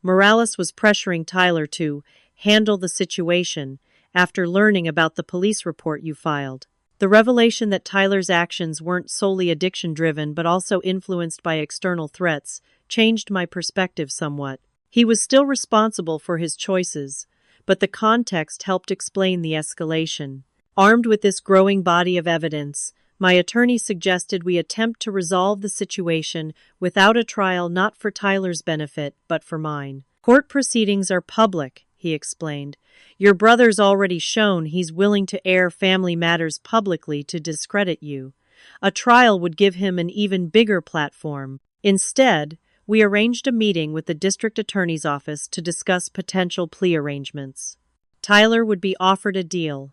Morales was pressuring Tyler to handle the situation after learning about the police report you filed. The revelation that Tyler's actions weren't solely addiction-driven but also influenced by external threats changed my perspective somewhat. He was still responsible for his choices, but the context helped explain the escalation. Armed with this growing body of evidence, my attorney suggested we attempt to resolve the situation without a trial, not for Tyler's benefit, but for mine. "Court proceedings are public," he explained. "Your brother's already shown he's willing to air family matters publicly to discredit you. A trial would give him an even bigger platform. Instead, we arranged a meeting with the district attorney's office to discuss potential plea arrangements. Tyler would be offered a deal.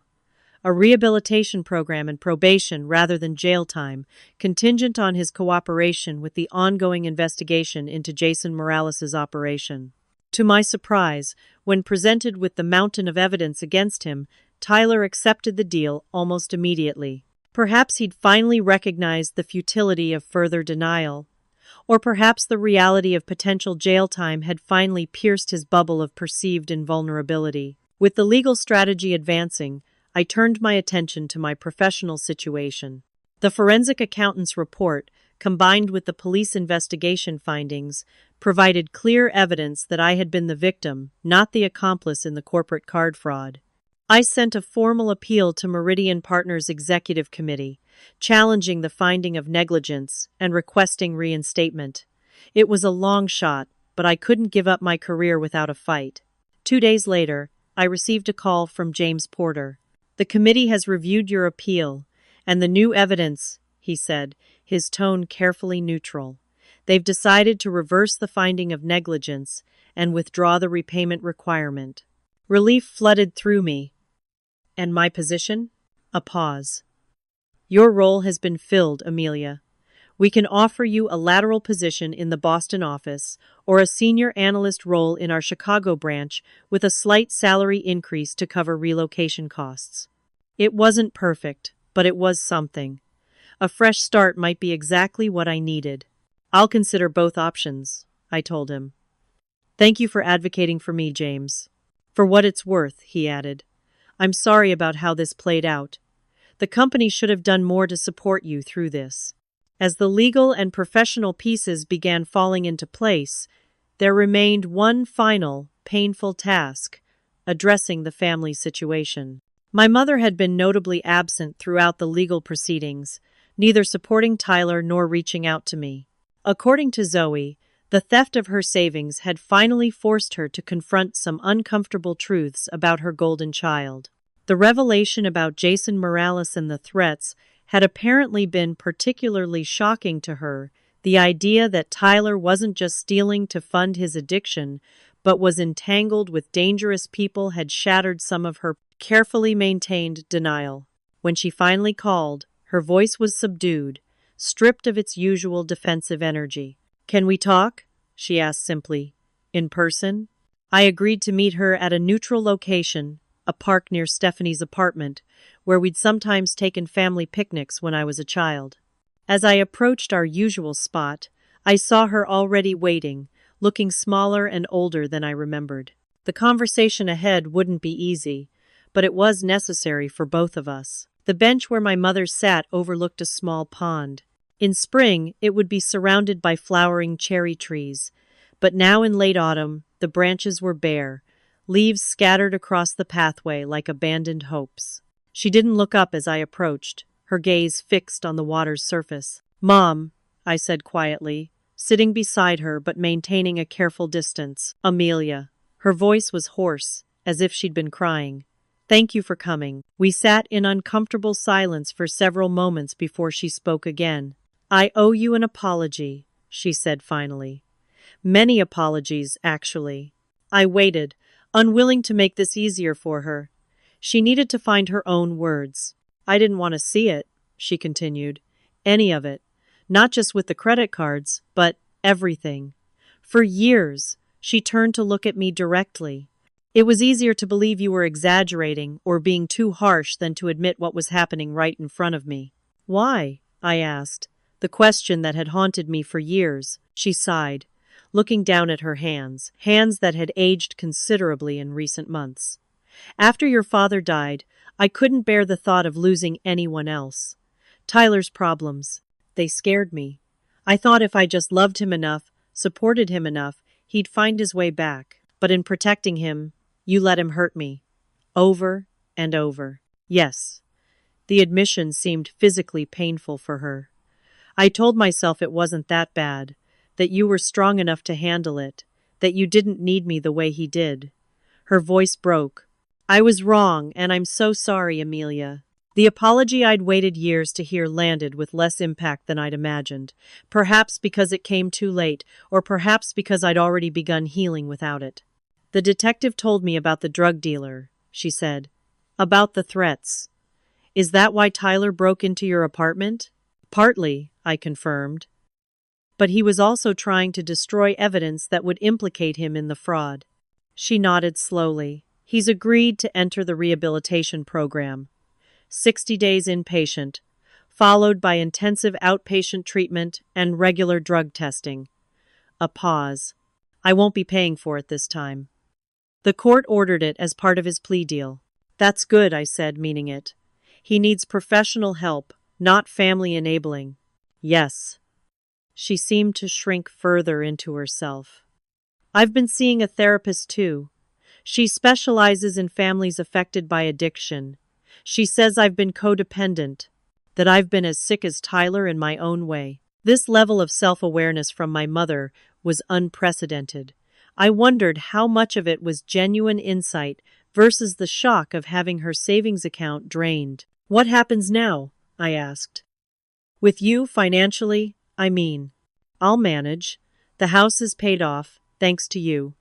A rehabilitation program and probation rather than jail time, contingent on his cooperation with the ongoing investigation into Jason Morales' operation." To my surprise, when presented with the mountain of evidence against him, Tyler accepted the deal almost immediately. Perhaps he'd finally recognized the futility of further denial. Or perhaps the reality of potential jail time had finally pierced his bubble of perceived invulnerability. With the legal strategy advancing, I turned my attention to my professional situation. The forensic accountant's report, combined with the police investigation findings, provided clear evidence that I had been the victim, not the accomplice in the corporate card fraud. I sent a formal appeal to Meridian Partners Executive Committee, challenging the finding of negligence and requesting reinstatement. It was a long shot, but I couldn't give up my career without a fight. 2 days later, I received a call from James Porter. The committee has reviewed your appeal, and the new evidence, he said, his tone carefully neutral. They've decided to reverse the finding of negligence and withdraw the repayment requirement. Relief flooded through me. And my position? A pause. Your role has been filled, Amelia. We can offer you a lateral position in the Boston office or a senior analyst role in our Chicago branch with a slight salary increase to cover relocation costs. It wasn't perfect, but it was something. A fresh start might be exactly what I needed. I'll consider both options, I told him. Thank you for advocating for me, James. For what it's worth, he added. I'm sorry about how this played out. The company should have done more to support you through this. As the legal and professional pieces began falling into place, there remained one final, painful task: addressing the family situation. My mother had been notably absent throughout the legal proceedings, neither supporting Tyler nor reaching out to me. According to Zoe, the theft of her savings had finally forced her to confront some uncomfortable truths about her golden child. The revelation about Jason Morales and the threats had apparently been particularly shocking to her. The idea that Tyler wasn't just stealing to fund his addiction, but was entangled with dangerous people had shattered some of her carefully maintained denial. When she finally called, her voice was subdued, stripped of its usual defensive energy. "Can we talk?" she asked simply. "In person?" I agreed to meet her at a neutral location, a park near Stephanie's apartment, where we'd sometimes taken family picnics when I was a child. As I approached our usual spot, I saw her already waiting, looking smaller and older than I remembered. The conversation ahead wouldn't be easy, but it was necessary for both of us. The bench where my mother sat overlooked a small pond. In spring, it would be surrounded by flowering cherry trees, but now in late autumn, the branches were bare, leaves scattered across the pathway like abandoned hopes. She didn't look up as I approached, her gaze fixed on the water's surface. "Mom," I said quietly, sitting beside her but maintaining a careful distance. "Amelia." Her voice was hoarse, as if she'd been crying. "Thank you for coming." We sat in uncomfortable silence for several moments before she spoke again. "I owe you an apology," she said finally. "Many apologies, actually." I waited, unwilling to make this easier for her. She needed to find her own words. "I didn't want to see it," she continued. "Any of it. Not just with the credit cards, but everything." For years, she turned to look at me directly. "It was easier to believe you were exaggerating or being too harsh than to admit what was happening right in front of me." "Why?" I asked, the question that had haunted me for years. She sighed, looking down at her hands that had aged considerably in recent months. "After your father died, I couldn't bear the thought of losing anyone else. Tyler's problems, they scared me. I thought if I just loved him enough, supported him enough, he'd find his way back. But in protecting him, you let him hurt me. Over and over." Yes. The admission seemed physically painful for her. I told myself it wasn't that bad, that you were strong enough to handle it, that you didn't need me the way he did. Her voice broke. "I was wrong, and I'm so sorry, Amelia." The apology I'd waited years to hear landed with less impact than I'd imagined, perhaps because it came too late, or perhaps because I'd already begun healing without it. "The detective told me about the drug dealer," she said. "About the threats. Is that why Tyler broke into your apartment?" "Partly," I confirmed. "But he was also trying to destroy evidence that would implicate him in the fraud." She nodded slowly. "He's agreed to enter the rehabilitation program. 60 days inpatient, followed by intensive outpatient treatment and regular drug testing." A pause. "I won't be paying for it this time. The court ordered it as part of his plea deal." "That's good," I said, meaning it. "He needs professional help, not family enabling." "Yes." She seemed to shrink further into herself. "I've been seeing a therapist too. She specializes in families affected by addiction. She says I've been codependent, that I've been as sick as Tyler in my own way." This level of self-awareness from my mother was unprecedented. I wondered how much of it was genuine insight versus the shock of having her savings account drained. What happens now? I asked. With you, financially, I mean. I'll manage. The house is paid off, thanks to you.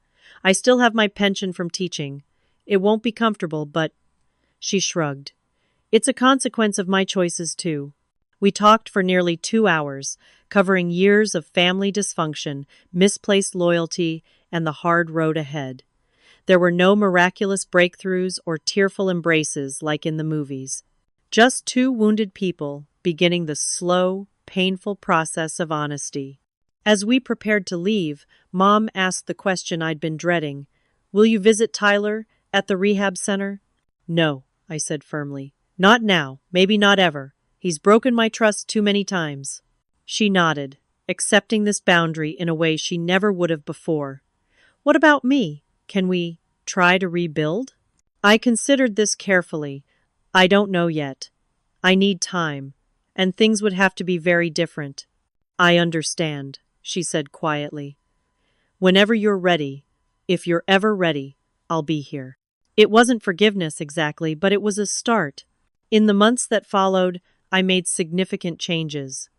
I still have my pension from teaching. It won't be comfortable, but… She shrugged. It's a consequence of my choices, too. We talked for nearly 2 hours, covering years of family dysfunction, misplaced loyalty, and the hard road ahead. There were no miraculous breakthroughs or tearful embraces like in the movies. Just two wounded people beginning the slow, painful process of honesty. As we prepared to leave, Mom asked the question I'd been dreading. Will you visit Tyler at the rehab center? No, I said firmly. Not now, maybe not ever. He's broken my trust too many times. She nodded, accepting this boundary in a way she never would have before. What about me? Can we try to rebuild? I considered this carefully. I don't know yet. I need time, and things would have to be very different. I understand, she said quietly. Whenever you're ready, if you're ever ready, I'll be here. It wasn't forgiveness exactly, but it was a start. In the months that followed, I made significant changes.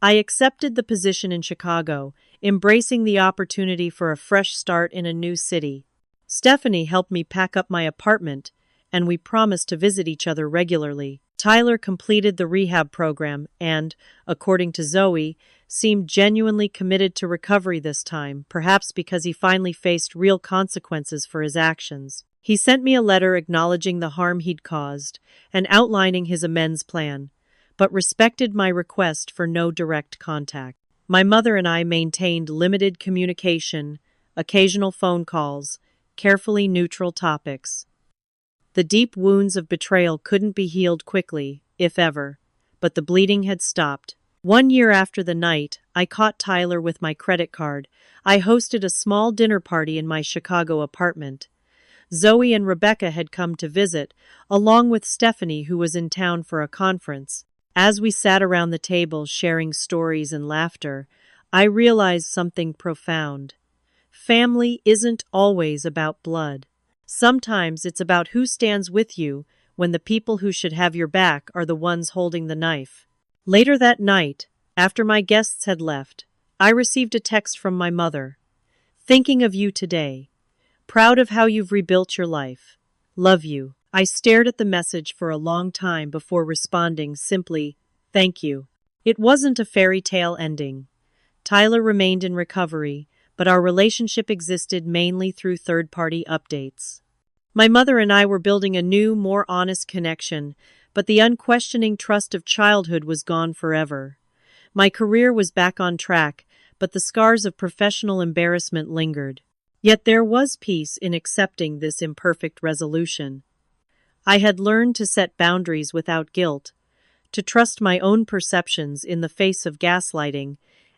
I accepted the position in Chicago, embracing the opportunity for a fresh start in a new city. Stephanie helped me pack up my apartment, and we promised to visit each other regularly. Tyler completed the rehab program and, according to Zoe, seemed genuinely committed to recovery this time, perhaps because he finally faced real consequences for his actions. He sent me a letter acknowledging the harm he'd caused and outlining his amends plan, but respected my request for no direct contact. My mother and I maintained limited communication, occasional phone calls, carefully neutral topics. The deep wounds of betrayal couldn't be healed quickly, if ever, but the bleeding had stopped. 1 year after the night I caught Tyler with my credit card, I hosted a small dinner party in my Chicago apartment. Zoe and Rebecca had come to visit, along with Stephanie, who was in town for a conference. As we sat around the table sharing stories and laughter, I realized something profound. Family isn't always about blood. Sometimes it's about who stands with you when the people who should have your back are the ones holding the knife. Later that night, after my guests had left, I received a text from my mother. Thinking of you today. Proud of how you've rebuilt your life. Love you. I stared at the message for a long time before responding simply, thank you. It wasn't a fairy tale ending. Tyler remained in recovery, but our relationship existed mainly through third-party updates. My mother and I were building a new, more honest connection, but the unquestioning trust of childhood was gone forever. My career was back on track, but the scars of professional embarrassment lingered. Yet there was peace in accepting this imperfect resolution. I had learned to set boundaries without guilt, to trust my own perceptions in the face of gaslighting,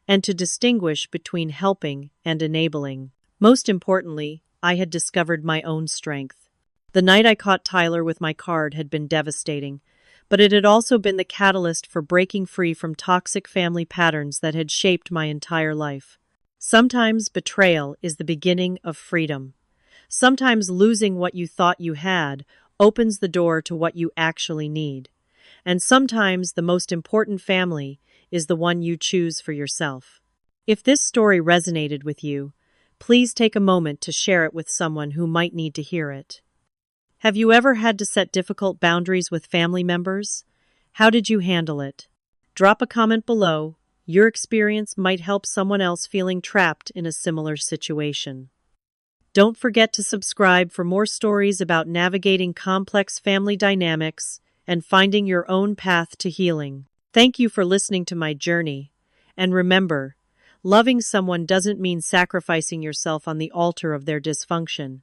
and to distinguish between helping and enabling. Most importantly, I had discovered my own strength. The night I caught Tyler with my card had been devastating, but it had also been the catalyst for breaking free from toxic family patterns that had shaped my entire life. Sometimes betrayal is the beginning of freedom. Sometimes losing what you thought you had opens the door to what you actually need. And sometimes the most important family is the one you choose for yourself. If this story resonated with you, please take a moment to share it with someone who might need to hear it. Have you ever had to set difficult boundaries with family members? How did you handle it? Drop a comment below. Your experience might help someone else feeling trapped in a similar situation. Don't forget to subscribe for more stories about navigating complex family dynamics and finding your own path to healing. Thank you for listening to my journey. And remember, loving someone doesn't mean sacrificing yourself on the altar of their dysfunction.